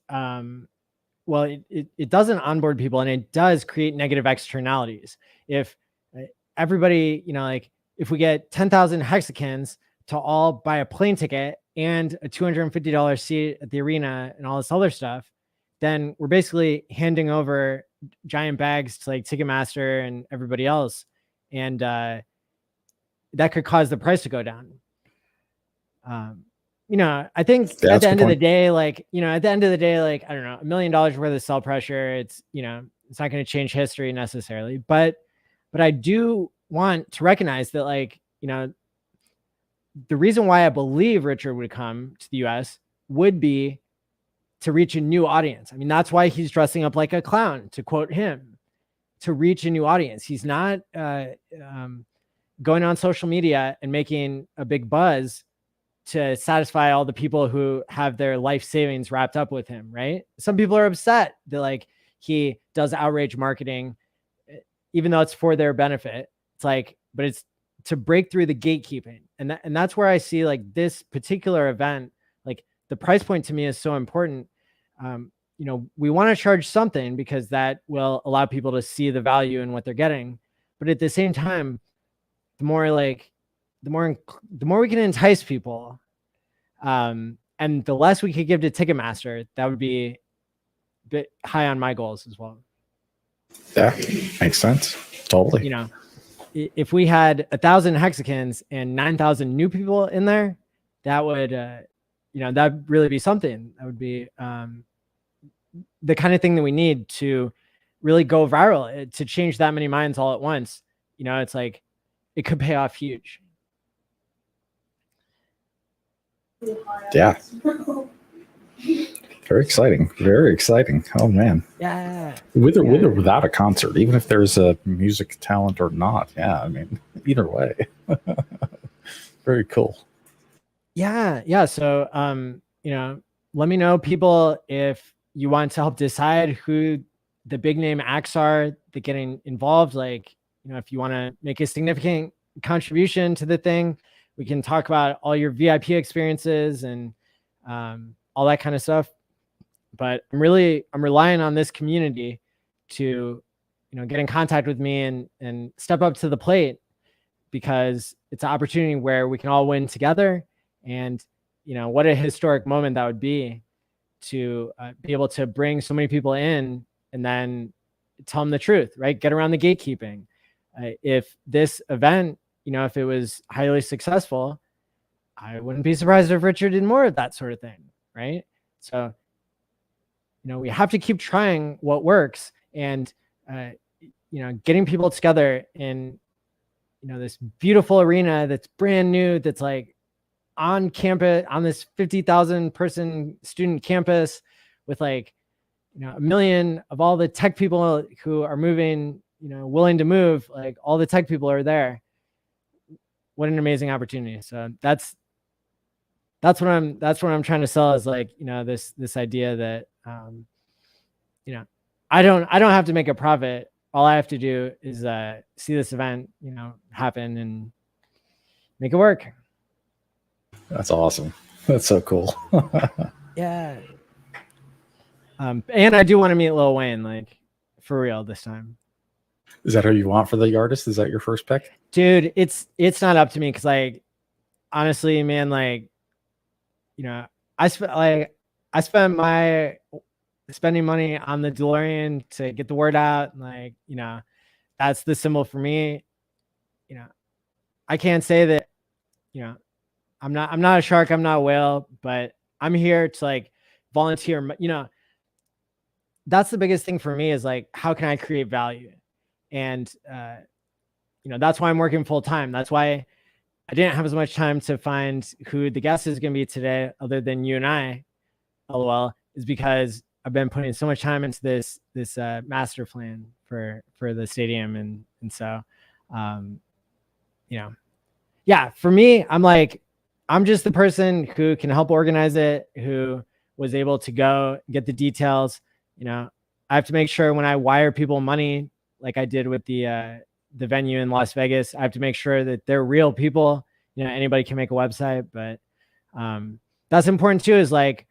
it doesn't onboard people, and it does create negative externalities. If everybody, like if we get 10,000 hexagons to all buy a plane ticket and a $250 seat at the arena and all this other stuff, then we're basically handing over giant bags to like Ticketmaster and everybody else. And that could cause the price to go down. I think at the end of the day, like, I don't know, $1 million worth of sell pressure, it's not going to change history necessarily, but I do want to recognize that, like, the reason why I believe Richard would come to the US would be to reach a new audience. I mean, that's why he's dressing up like a clown, to quote him, to reach a new audience. He's not going on social media and making a big buzz to satisfy all the people who have their life savings wrapped up with him, right? Some people are upset that like he does outrage marketing, even though it's for their benefit. It's like, but it's to break through the gatekeeping. And that's where I see like this particular event, like the price point to me is so important. We want to charge something because that will allow people to see the value in what they're getting. But at the same time, the more we can entice people, and the less we could give to Ticketmaster, that would be a bit high on my goals as well. Yeah, makes sense. Totally. If we had 1,000 hexagons and 9,000 new people in there, that would, that'd really be something. That would be the kind of thing that we need to really go viral, to change that many minds all at once. It's like, it could pay off huge. Yeah. Very exciting. Very exciting. Oh man. Yeah. With or without a concert, even if there's a music talent or not. Yeah. I mean, either way. Very cool. Yeah. Yeah. So, let me know, people, if you want to help decide who the big name acts are that getting involved. Like, if you want to make a significant contribution to the thing, we can talk about all your VIP experiences and all that kind of stuff. But I'm relying on this community to, get in contact with me and step up to the plate, because it's an opportunity where we can all win together. And, what a historic moment that would be to be able to bring so many people in and then tell them the truth, right? Get around the gatekeeping. If this event, if it was highly successful, I wouldn't be surprised if Richard did more of that sort of thing, right? So, we have to keep trying what works, and, getting people together in, this beautiful arena that's brand new, that's like on campus, on this 50,000 person student campus with like, 1 million of all the tech people who are moving, willing to move, like all the tech people are there. What an amazing opportunity. So that's what I'm trying to sell, is like, this idea that, I don't have to make a profit. All I have to do is see this event, happen and make it work. That's awesome. That's so cool. Yeah. And I do want to meet Lil Wayne, like for real this time. Is that who you want for the artist? Is that your first pick? Dude, it's not up to me because like honestly, man, like I spent my spending money on the DeLorean to get the word out. Like, that's the symbol for me. I can't say that, I'm not a shark, I'm not a whale, but I'm here to like volunteer. That's the biggest thing for me is like, how can I create value? And, that's why I'm working full time. That's why I didn't have as much time to find who the guest is going to be today, other than you and I, LOL, is because I've been putting so much time into this master plan for the stadium. And so, yeah, for me, I'm just the person who can help organize it, who was able to go get the details. I have to make sure when I wire people money, like I did with the venue in Las Vegas, I have to make sure that they're real people. Anybody can make a website, but that's important too, is like,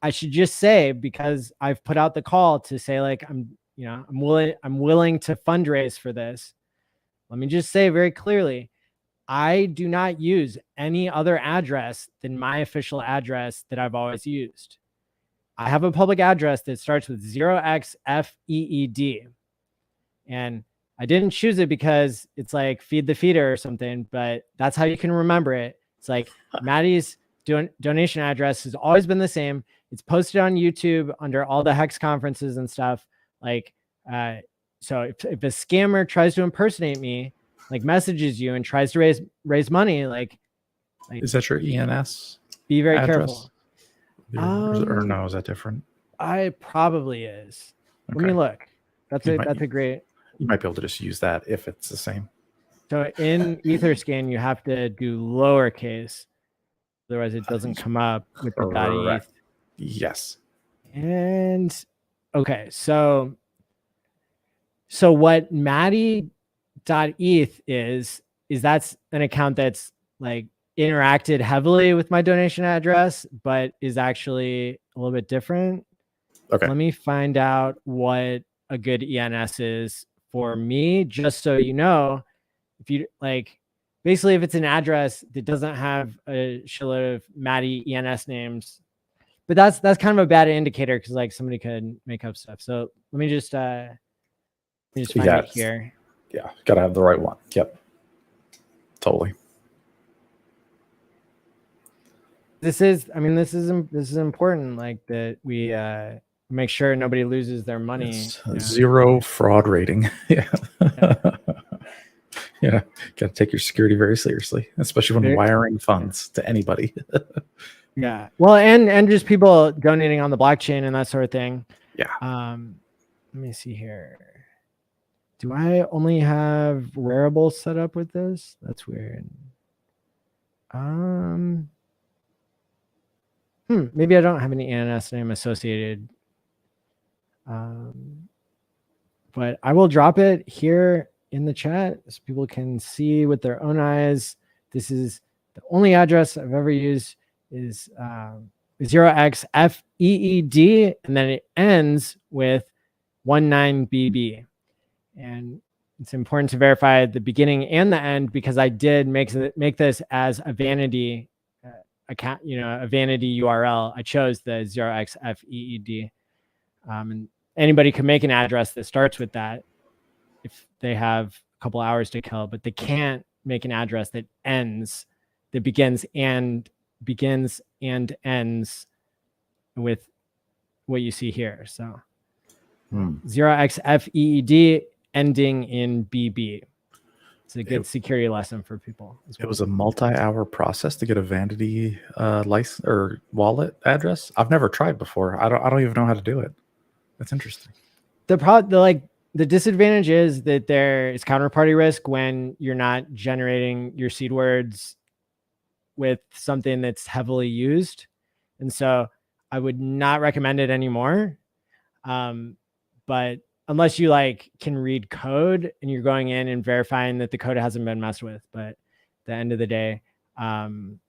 I should just say, because I've put out the call to say like, I'm willing to fundraise for this. Let me just say very clearly, I do not use any other address than my official address that I've always used. I have a public address that starts with 0xFEED. And I didn't choose it because it's like feed the feeder or something, but that's how you can remember it. It's like Maddie's donation address has always been the same. It's posted on YouTube under all the HEX conferences and stuff. Like, so if a scammer tries to impersonate me, like messages you and tries to raise money, like is that your ENS? Be very address? Careful. Or no, is that different? I probably is. Okay. Let me look. That's a great. You might be able to just use that if it's the same. So in Etherscan, you have to do lowercase, otherwise it doesn't come up with the .eth. Yes. And okay, so what Maddie.eth is that's an account that's like interacted heavily with my donation address, but is actually a little bit different. Okay. Let me find out what a good ENS is for me, just so you know. If you like, basically, if it's an address that doesn't have a shitload of Maddie ENS names, but that's kind of a bad indicator because like somebody could make up stuff. So let me just find it here. Yeah, gotta have the right one. Yep, totally. This is important. Like that we make sure nobody loses their money. Zero fraud rating. Yeah. Yeah, got to take your security very seriously, especially when wiring funds to anybody. Yeah, well, and just people donating on the blockchain and that sort of thing. Yeah. Let me see here. Do I only have Rarible set up with this? That's weird. Maybe I don't have any ENS name associated. But I will drop it here in the chat so people can see with their own eyes. This is the only address I've ever used is 0xFEED, and then it ends with 19BB. And it's important to verify the beginning and the end because I did make this as a vanity account, a vanity URL. I chose the 0xFEED. And anybody can make an address that starts with that if they have a couple hours to kill, but they can't make an address that begins and ends with what you see here. So 0xFEED ending in BB. It's a good security lesson for people. It was a multi-hour process to get a vanity license or wallet address. I've never tried before. I don't even know how to do it. That's interesting. The disadvantage is that there is counterparty risk when you're not generating your seed words with something that's heavily used. And so I would not recommend it anymore. But unless you can read code and you're going in and verifying that the code hasn't been messed with. But at the end of the day, I'm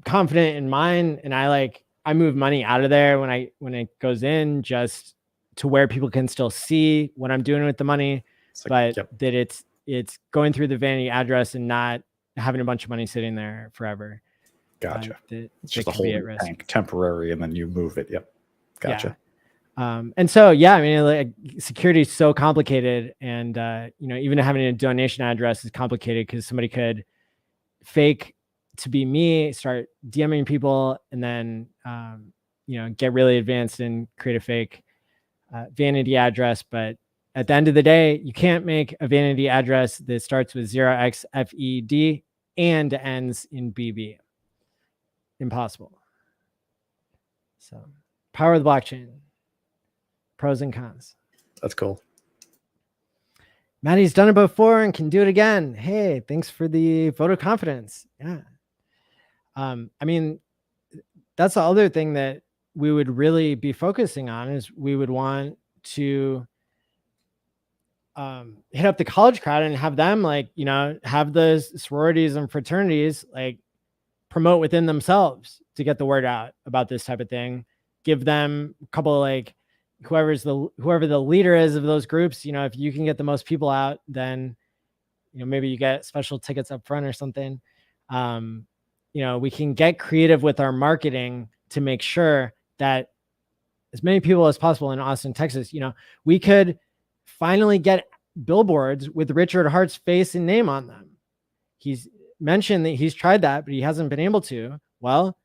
confident in mine, and I I move money out of there when it goes in, just to where people can still see what I'm doing with the money, but that it's going through the vanity address and not having a bunch of money sitting there forever. Gotcha. It's just a whole bank, temporary, and then you move it. Yep. Gotcha. Yeah. And so, yeah, I mean, like, security is so complicated, and even having a donation address is complicated because somebody could fake to be me, start DMing people, and then get really advanced and create a fake vanity address. But at the end of the day, you can't make a vanity address that starts with 0xFED and ends in BB. Impossible. So, power of the blockchain. Pros and cons. That's cool. Maddie's done it before and can do it again. Hey, thanks for the vote of confidence. Yeah. I mean, that's the other thing that we would really be focusing on, is we would want to hit up the college crowd and have them, like, have the sororities and fraternities like promote within themselves to get the word out about this type of thing. Give them a couple of, like, whoever the leader is of those groups, if you can get the most people out, then maybe you get special tickets up front or something. We can get creative with our marketing to make sure that as many people as possible in Austin, Texas, we could finally get billboards with Richard Hart's face and name on them. He's mentioned that he's tried that, but he hasn't been able to. Well,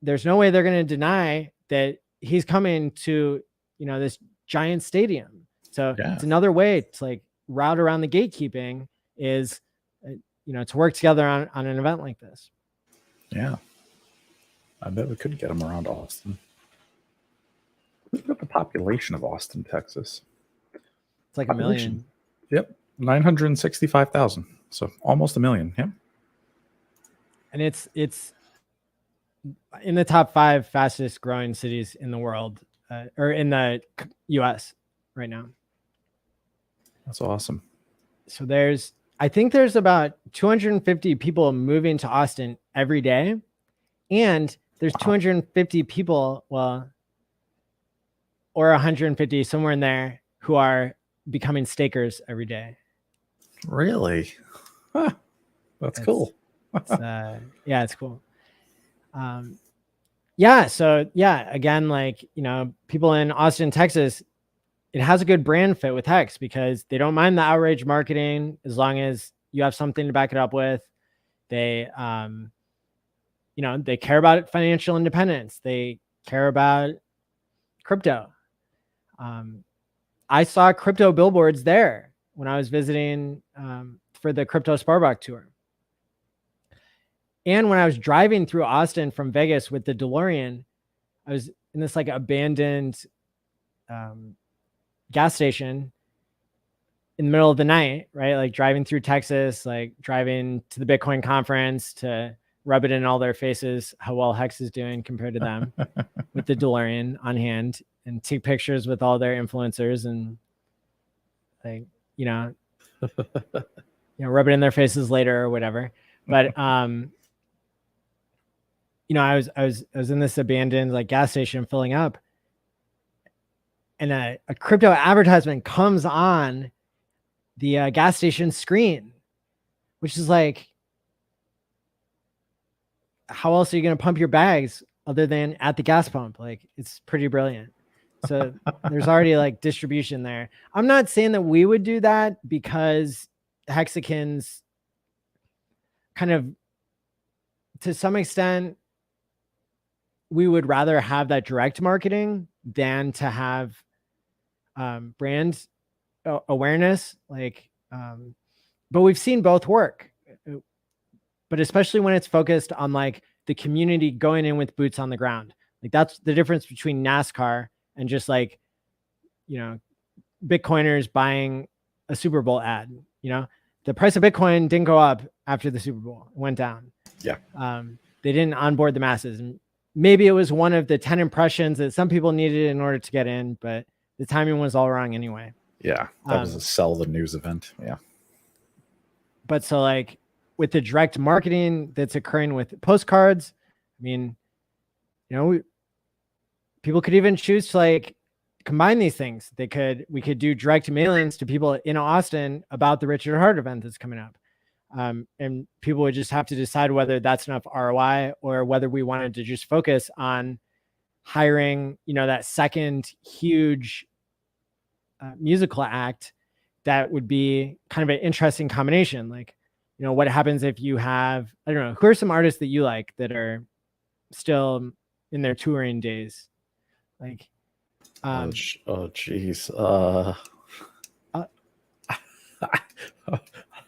there's no way they're going to deny that he's coming to, this giant stadium. So it's another way to, like, route around the gatekeeping, is, to work together on an event like this. Yeah. I bet we could get them around Austin. Look at the population of Austin, Texas. It's like 1 million. Yep. 965,000. So almost 1 million. Yep. And it's in the top 5 fastest growing cities in the world, or in the US right now. That's awesome. So I think there's about 250 people moving to Austin every day. And there's 250 people, or 150, somewhere in there, who are becoming stakers every day. Really? Huh. That's cool. It's cool. So again, like, people in Austin, Texas, it has a good brand fit with HEX because they don't mind the outrage marketing as long as you have something to back it up with. They, they care about financial independence. They care about crypto. I saw crypto billboards there when I was visiting for the Crypto Sparbuck tour. And when I was driving through Austin from Vegas with the DeLorean, I was in this, like, abandoned gas station in the middle of the night, right? Like, driving through Texas, like driving to the Bitcoin conference to rub it in all their faces how well HEX is doing compared to them with the DeLorean on hand, and take pictures with all their influencers and, like, rub it in their faces later or whatever. But I was in this abandoned, like, gas station filling up, and a crypto advertisement comes on the gas station screen, which is like, how else are you going to pump your bags other than at the gas pump? Like, it's pretty brilliant. So there's already, like, distribution there. I'm not saying that we would do that, because Hexicans kind of, to some extent, we would rather have that direct marketing than to have brand awareness. Like, but we've seen both work, but especially when it's focused on, like, the community going in with boots on the ground. Like, that's the difference between NASCAR and just, like, Bitcoiners buying a Super Bowl ad. The price of Bitcoin didn't go up after the Super Bowl. It went down. Yeah. They didn't onboard the masses. And maybe it was one of the 10 impressions that some people needed in order to get in, but the timing was all wrong anyway. Yeah. That was a sell the news event. Yeah. But so, like, with the direct marketing that's occurring with postcards, I mean, people could even choose to like combine these things. We could do direct mailings to people in Austin about the Richard Hart event that's coming up. And people would just have to decide whether that's enough ROI or whether we wanted to just focus on hiring, that second huge musical act that would be kind of an interesting combination. Like, what happens if you have, I don't know, who are some artists that you like that are still in their touring days? Like, geez. I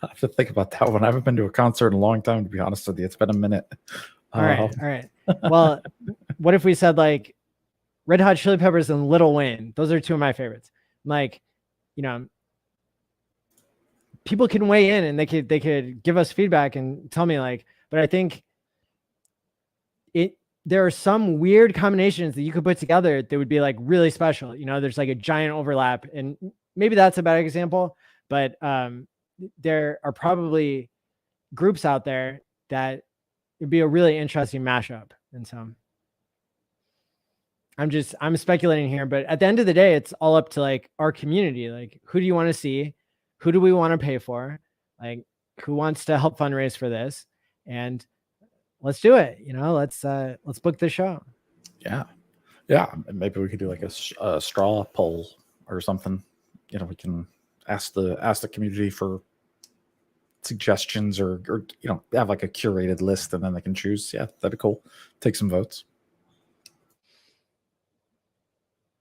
have to think about that one. I haven't been to a concert in a long time, to be honest with you. It's been a minute. All right. Well, what if we said like Red Hot Chili Peppers and Lil Wayne? Those are two of my favorites. Like, people can weigh in and they could give us feedback and tell me like, but I think there are some weird combinations that you could put together that would be like really special. There's like a giant overlap, and maybe that's a bad example, but there are probably groups out there that would be a really interesting mashup. And so I'm speculating here, but at the end of the day, it's all up to like our community. Like, who do you want to see? Who do we want to pay for? Like, who wants to help fundraise for this? And let's do it. Let's book the show. Yeah. Maybe we could do like a straw poll or something. We can ask the community for suggestions or have like a curated list and then they can choose. Yeah, that'd be cool. Take some votes.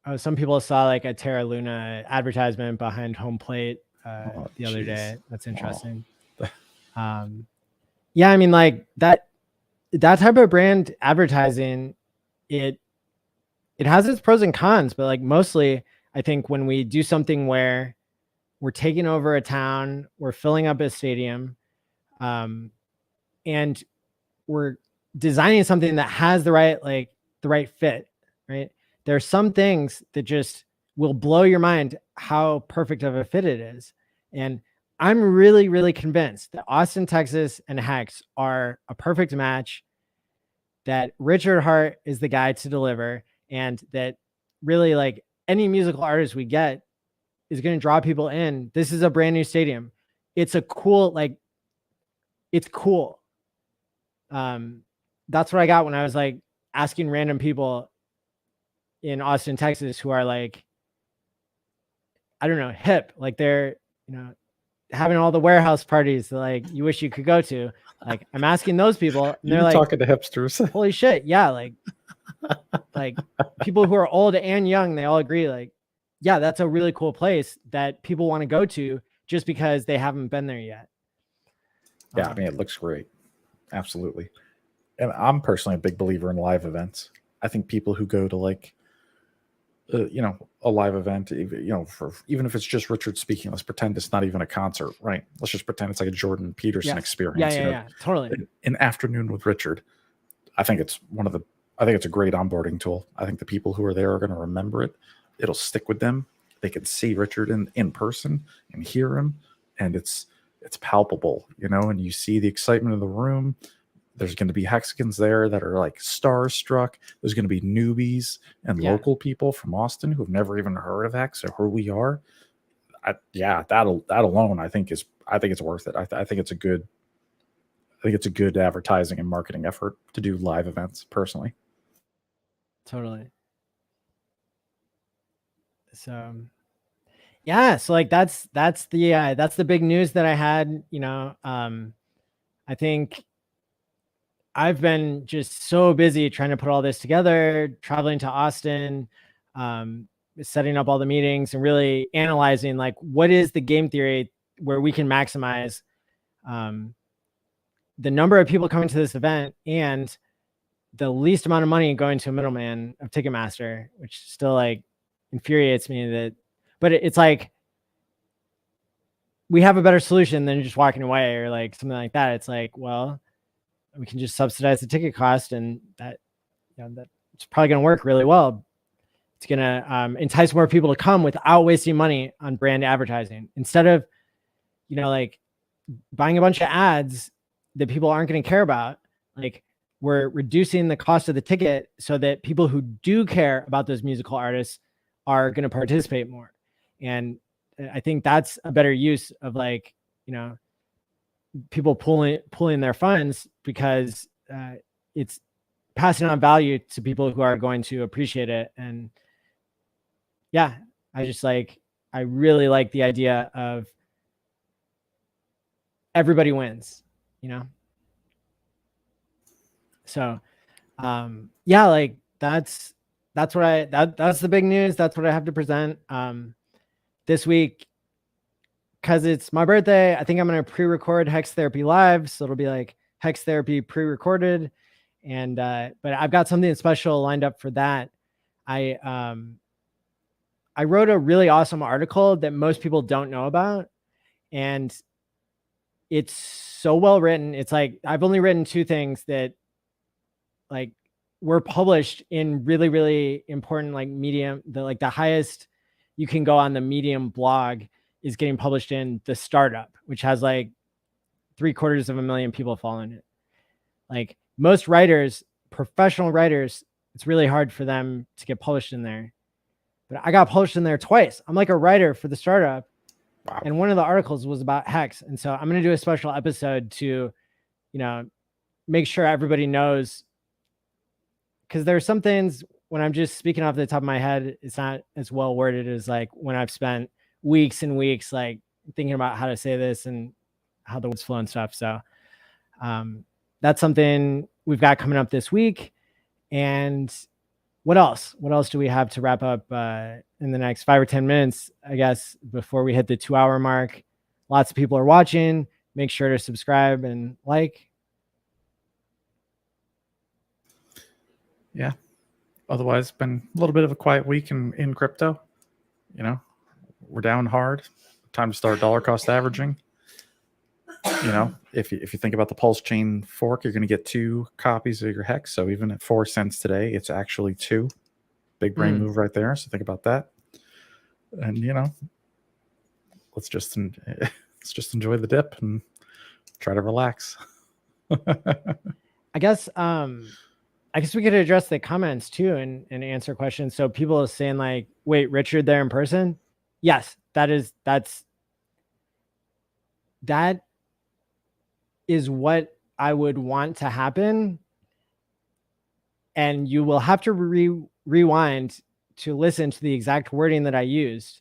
Oh, some people saw like a Terra Luna advertisement behind home plate the other day. That's interesting. Yeah, I mean, like that type of brand advertising, it has its pros and cons, but like mostly I think when we do something where we're taking over a town, we're filling up a stadium, and we're designing something that has the right fit, right? There are some things that just will blow your mind how perfect of a fit it is. And I'm really, really convinced that Austin, Texas and HEX are a perfect match, that Richard Hart is the guy to deliver, and that really like any musical artist we get is going to draw people in. This is a brand new stadium. It's cool. That's what I got when I was like asking random people in Austin, Texas, who are like, I don't know, hip. Like they're, having all the warehouse parties that like you wish you could go to. Like I'm asking those people and they're like talking to hipsters. Holy shit. Yeah. Like people who are old and young, they all agree like, yeah, that's a really cool place that people want to go to just because they haven't been there yet. Yeah, I mean, it looks great. Absolutely. And I'm personally a big believer in live events. I think people who go to like, a live event, even if it's just Richard speaking, let's pretend it's not even a concert, right? Let's just pretend it's like a Jordan Peterson experience. Yeah, totally. An afternoon with Richard. I think it's a great onboarding tool. I think the people who are there are going to remember it. It'll stick with them. They can see Richard in person and hear him, and it's palpable, and you see the excitement of the room. There's going to be Hexicans there that are like starstruck. There's going to be newbies and local people from Austin who've never even heard of Hex or who we are. That alone, I think it's worth it. I think it's a good advertising and marketing effort to do live events personally. Totally. So yeah, so like that's the big news that I had. I think I've been just so busy trying to put all this together, traveling to Austin, setting up all the meetings and really analyzing like what is the game theory where we can maximize the number of people coming to this event and the least amount of money going to a middleman of Ticketmaster, which still like infuriates me but it's like we have a better solution than just walking away or like something like that. It's like, well, we can just subsidize the ticket cost, and that's probably going to work really well. It's going to entice more people to come without wasting money on brand advertising, instead of, like buying a bunch of ads that people aren't going to care about. Like we're reducing the cost of the ticket so that people who do care about those musical artists are going to participate more. And I think that's a better use of, like, you know, people pulling their funds, because it's passing on value to people who are going to appreciate it. And yeah, I really like the idea of everybody wins, you know? So yeah, like that's that's the big news. That's what I have to present this week. Because it's my birthday, I think I'm going to pre-record Hex Therapy Live. So it'll be like Hex Therapy pre-recorded. And but I've got something special lined up for that. I wrote a really awesome article that most people don't know about. And it's so well written. It's like, I've only written 2 things that like were published in really, really important, like Medium, the highest you can go on the Medium blog is getting published in The Startup, which has like 750,000 people following it. Like most writers, professional writers, it's really hard for them to get published in there. But I got published in there twice. I'm like a writer for The Startup. Wow. And one of the articles was about Hex. And so I'm going to do a special episode to, you know, make sure everybody knows, because there are some things when I'm just speaking off the top of my head, it's not as well worded as like when I've spent weeks and weeks like thinking about how to say this and how the words flow and stuff. So that's something we've got coming up this week. And what else do we have to wrap up in the next 5 or 10 minutes, I guess, before we hit the 2-hour mark? Lots of people are watching. Make sure to subscribe and like. Yeah. Otherwise, it's been a little bit of a quiet week in crypto. You know, we're down hard. Time to start dollar cost averaging. You know, if you think about the PulseChain fork, you're going to get 2 copies of your Hex. So even at 4 cents today, it's actually 2. Big brain move right there. So think about that. And you know, let's just enjoy the dip and try to relax. I guess we could address the comments too and answer questions. So people are saying like, wait, Richard there in person? Yes, that is what I would want to happen. And you will have to rewind to listen to the exact wording that I used.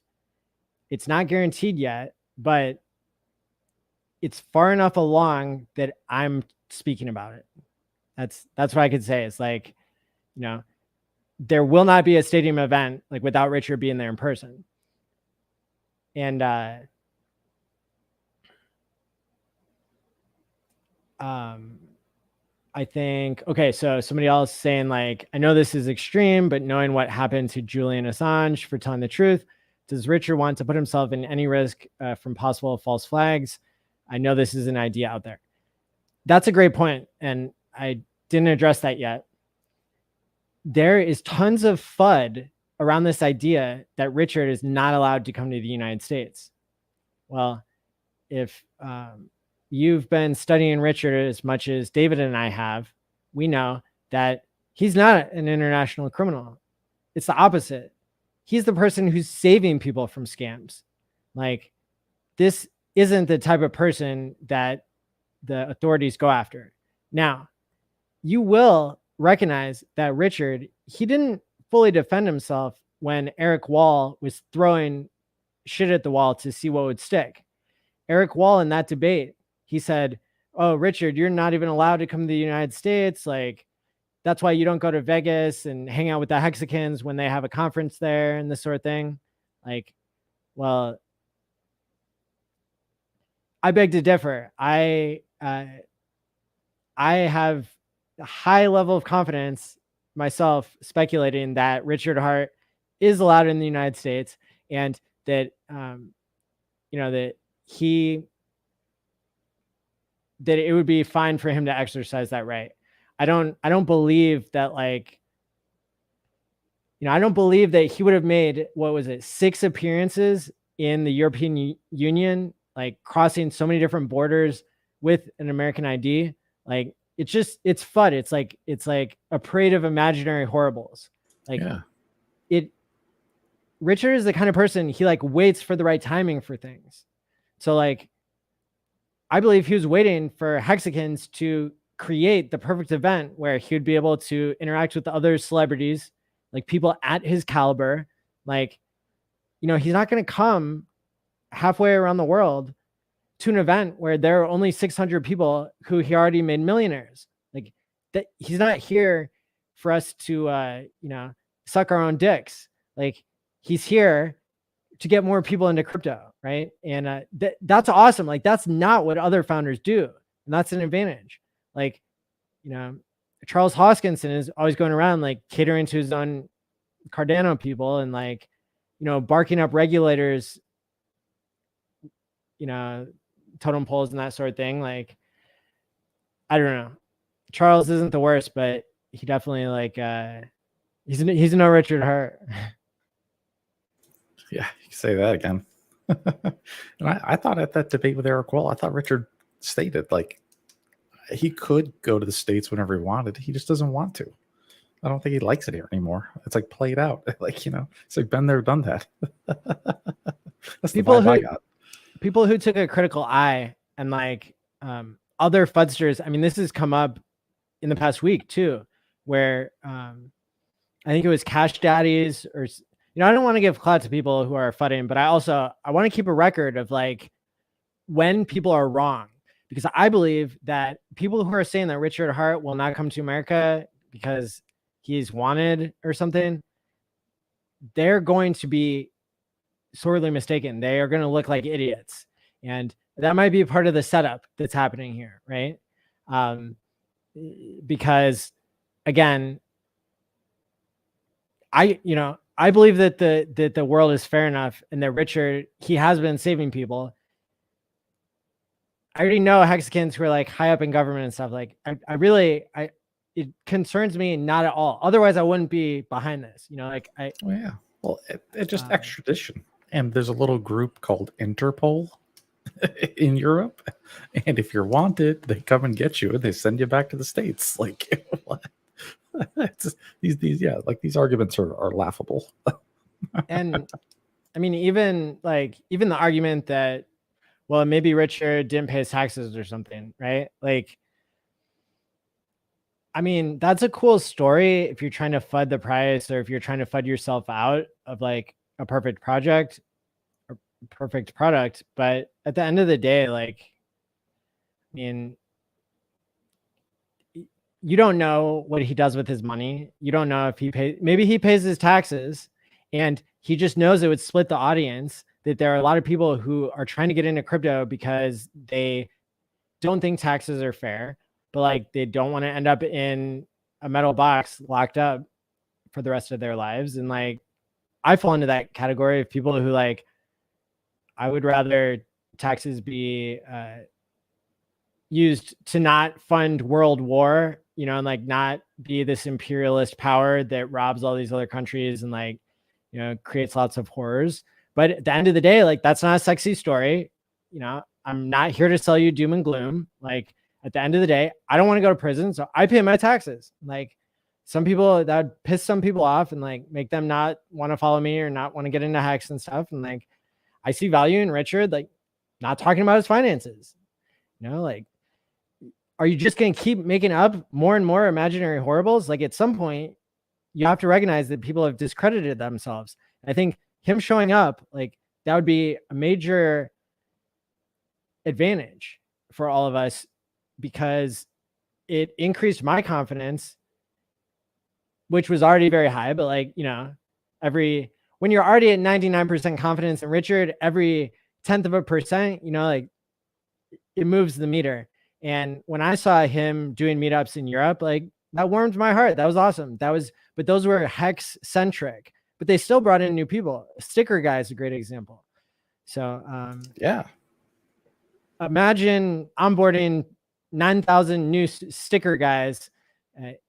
It's not guaranteed yet, but it's far enough along that I'm speaking about it. That's what I could say. It's like, you know, there will not be a stadium event like without Richard being there in person. And I think, okay, so somebody else saying like, I know this is extreme, but knowing what happened to Julian Assange for telling the truth, does Richard want to put himself in any risk from possible false flags? I know this is an idea out there. That's a great point, and I didn't address that yet. There is tons of FUD around this idea that Richard is not allowed to come to the United States. Well, if you've been studying Richard as much as David and I have, we know that he's not an international criminal. It's the opposite. He's the person who's saving people from scams. Like, this isn't the type of person that the authorities go after. Now, you will recognize that Richard, he didn't fully defend himself when Eric Wall was throwing shit at the wall to see what would stick. Eric Wall in that debate, he said, oh, Richard, you're not even allowed to come to the United States. Like, that's why you don't go to Vegas and hang out with the Hexicans when they have a conference there and this sort of thing. Like, well, I beg to differ. I have a high level of confidence myself speculating that Richard Hart is allowed in the United States, and that that it would be fine for him to exercise that right. I don't believe that, like, I don't believe that he would have made, 6 appearances in the European Union, like crossing so many different borders with an American ID. Like, it's FUD. It's like a parade of imaginary horribles. Like Richard is the kind of person, he like waits for the right timing for things. So like, I believe he was waiting for Hexicans to create the perfect event where he would be able to interact with the other celebrities, like people at his caliber. Like, he's not going to come halfway around the world to an event where there are only 600 people who he already made millionaires. Like that, he's not here for us to, suck our own dicks. Like he's here to get more people into crypto, right? And that's awesome. Like that's not what other founders do, and that's an advantage. Like, Charles Hoskinson is always going around like catering to his own Cardano people and like, barking up regulators, totem poles and that sort of thing. Like, I don't know. Charles isn't the worst, but he definitely like he's no Richard Hart. Yeah, you can say that again. And I thought at that debate with Eric Wall, I thought Richard stated like he could go to the States whenever he wanted. He just doesn't want to. I don't think he likes it here anymore. It's like played out. Like, it's like been there, done that. That's the vibe I got. People who took a critical eye and like other fudsters. I mean, this has come up in the past week too, where I think it was Cash Daddies or, I don't want to give clout to people who are fudding, but I want to keep a record of like when people are wrong, because I believe that people who are saying that Richard Hart will not come to America because he's wanted or something, they're going to be sorely mistaken. They are going to look like idiots. And that might be part of the setup that's happening here, right? Because again, I believe that the world is fair enough and that Richard, he has been saving people. I already know Hexicans who are like high up in government and stuff. Like it concerns me not at all. Otherwise I wouldn't be behind this, Well, it just extradition. And there's a little group called Interpol in Europe. And if you're wanted, they come and get you and they send you back to the States. Like, what? These arguments are laughable. And I mean, even the argument that, well, maybe Richard didn't pay his taxes or something, right? Like, I mean, that's a cool story if you're trying to FUD the price or if you're trying to FUD yourself out of like a perfect project or perfect product. But at the end of the day, like, I mean, you don't know what he does with his money. You don't know if maybe he pays his taxes and he just knows it would split the audience, that there are a lot of people who are trying to get into crypto because they don't think taxes are fair, but like they don't want to end up in a metal box locked up for the rest of their lives. And like, I fall into that category of people who like, I would rather taxes be used to not fund world war, and like not be this imperialist power that robs all these other countries and like, creates lots of horrors. But at the end of the day, like that's not a sexy story. I'm not here to sell you doom and gloom. Like at the end of the day, I don't want to go to prison, so I pay my taxes. Like some people, that would piss some people off and like make them not want to follow me or not want to get into Hex and stuff. And like I see value in Richard, like not talking about his finances. Like, are you just going to keep making up more and more imaginary horribles? Like at some point, you have to recognize that people have discredited themselves. I think him showing up, like that would be a major advantage for all of us because it increased my confidence, which was already very high. But like, when you're already at 99% confidence in Richard, every 1/10%, like it moves the meter. And when I saw him doing meetups in Europe, like that warmed my heart. That was awesome. But those were Hex centric, but they still brought in new people. Sticker Guy is a great example. So yeah, imagine onboarding 9,000 new sticker guys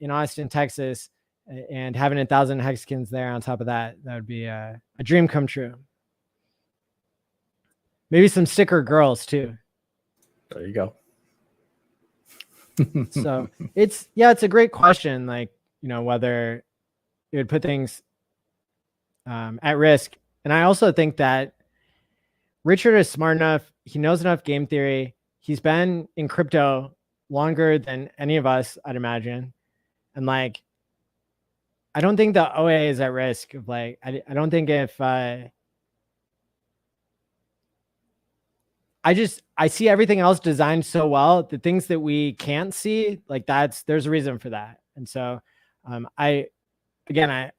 in Austin, Texas, and having 1,000 Hexicans there on top of that. That would be a dream come true. Maybe some sticker girls too. There you go. So it's a great question. Like, whether it would put things at risk. And I also think that Richard is smart enough. He knows enough game theory. He's been in crypto longer than any of us, I'd imagine. And like, I don't think the OA is at risk of like, I don't think if, I see everything else designed so well. The things that we can't see, like there's a reason for that. And so I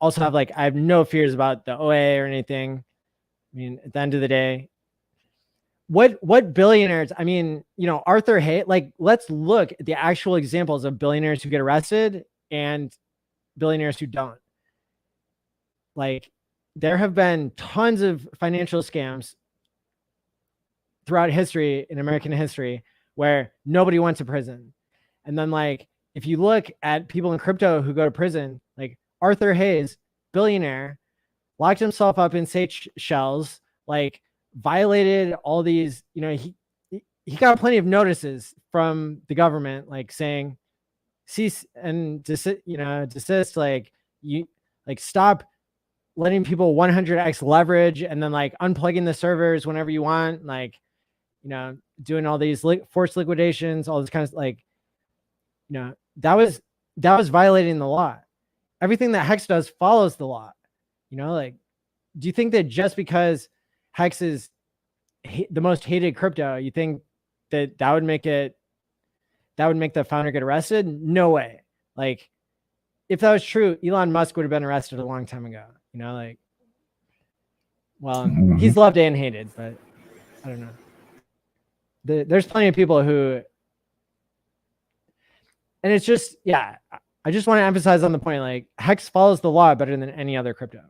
also have I have no fears about the OA or anything. I mean, at the end of the day, what billionaires, I mean, Arthur Hay, let's look at the actual examples of billionaires who get arrested and billionaires who don't. Like, there have been tons of financial scams throughout history, in American history, where nobody went to prison. And then if you look at people in crypto who go to prison, like Arthur Hayes, billionaire, locked himself up in Seychelles, violated all these, he got plenty of notices from the government, saying cease and desist, stop letting people 100x leverage, and then unplugging the servers whenever you want, doing all these forced liquidations, all this kind of that was violating the law. Everything that HEX does follows the law. Do you think that just because HEX is the most hated crypto, you think that would make the founder get arrested? No way. If that was true, Elon Musk would have been arrested a long time ago. He's loved and hated, but I don't know. There's plenty of people who, and it's just, I just want to emphasize on the point, HEX follows the law better than any other crypto.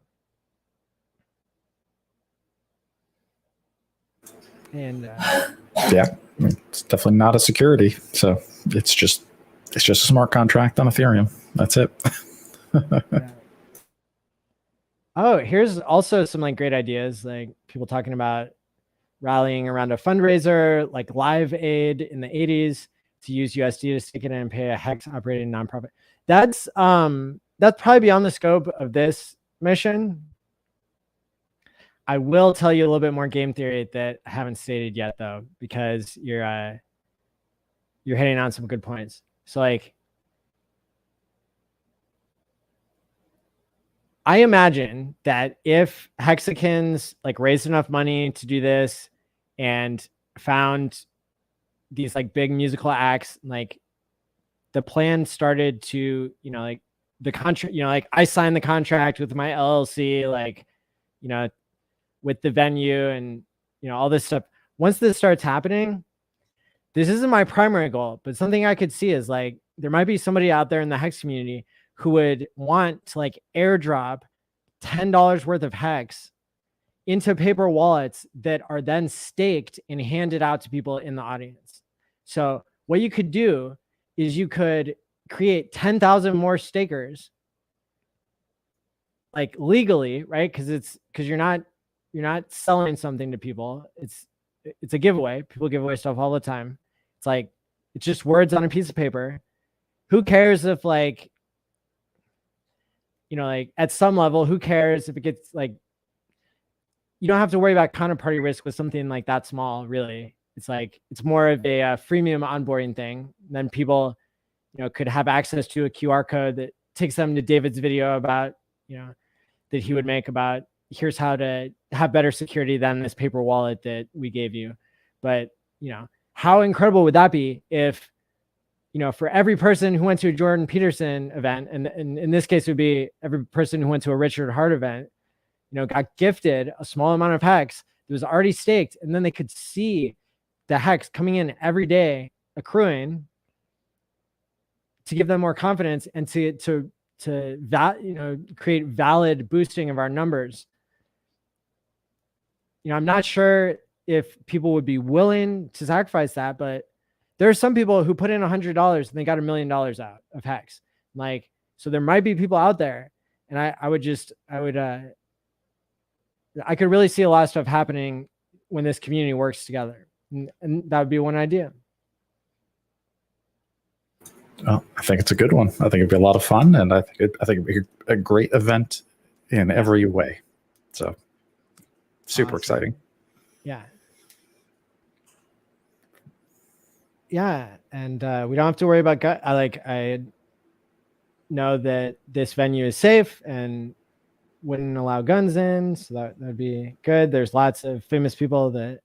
And it's definitely not a security. So it's just a smart contract on Ethereum. That's it. Yeah. Oh, here's also some great ideas, people talking about rallying around a fundraiser like Live Aid in the 80s to use USD to stick it in and pay a HEX operating nonprofit. That's probably beyond the scope of this mission. I will tell you a little bit more game theory that I haven't stated yet, though, because you're hitting on some good points. So I imagine that if Hexicans raised enough money to do this and found these big musical acts, the plan started to, the contract, I signed the contract with my LLC, with the venue and, all this stuff. Once this starts happening, this isn't my primary goal, but something I could see is there might be somebody out there in the HEX community who would want to airdrop $10 worth of HEX into paper wallets that are then staked and handed out to people in the audience. So what you could do is you could create 10,000 more stakers, legally, right? Because you're not selling something to people. It's a giveaway. People give away stuff all the time. It's it's just words on a piece of paper. Who cares if at some level, who cares if it gets you don't have to worry about counterparty risk with something that small, really. It's it's more of a freemium onboarding thing. And then people, could have access to a QR code that takes them to David's video about, that he would make about here's how to have better security than this paper wallet that we gave you. But, how incredible would that be if, for every person who went to a Jordan Peterson event, and in this case, it would be every person who went to a Richard Hart event, got gifted a small amount of HEX that was already staked, and then they could see the HEX coming in every day, accruing, to give them more confidence and to create valid boosting of our numbers. I'm not sure if people would be willing to sacrifice that, but there are some people who put in $100 and they got $1 million out of HEX. So there might be people out there, and I could really see a lot of stuff happening when this community works together, and that would be one idea. Well, I think it's a good one. I think it'd be a lot of fun, and I think it'd be a great event in every way. So super exciting. Yeah. Yeah, and we don't have to worry about I know that this venue is safe and wouldn't allow guns in, so that'd be good. There's lots of famous people that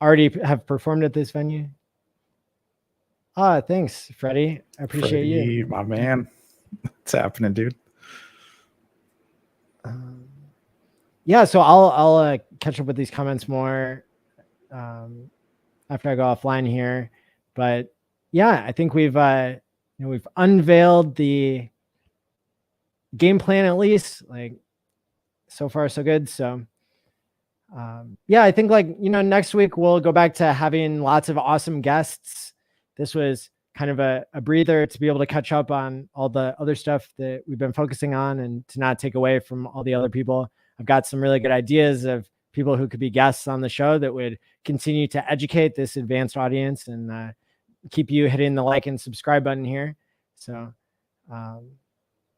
already have performed at this venue. Thanks, Freddie. I appreciate you, my man. It's happening, dude. Yeah, so I'll catch up with these comments more after I go offline here, but yeah, I think we've we've unveiled the game plan, at least. Like, so far so good. So yeah, I think next week we'll go back to having lots of awesome guests. This was kind of a breather to be able to catch up on all the other stuff that we've been focusing on and to not take away from all the other people. I've got some really good ideas of people who could be guests on the show that would continue to educate this advanced audience and keep you hitting the like and subscribe button here. So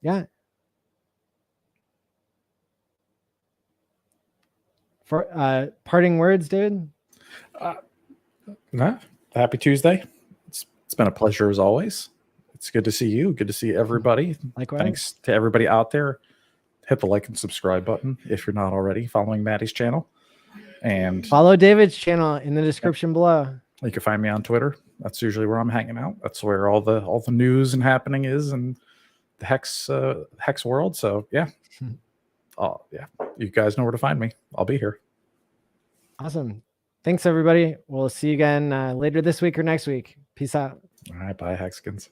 yeah. For parting words, dude. Happy Tuesday. It's been a pleasure as always. It's good to see you. Good to see everybody. Likewise. Thanks to everybody out there. Hit the like and subscribe button if you're not already following Maddie's channel. And follow David's channel in the description below. You can find me on Twitter. That's usually where I'm hanging out. That's where all the news and happening is and the hex world. So yeah. Yeah. You guys know where to find me. I'll be here. Awesome. Thanks, everybody. We'll see you again later this week or next week. Peace out. All right. Bye, Hexkins.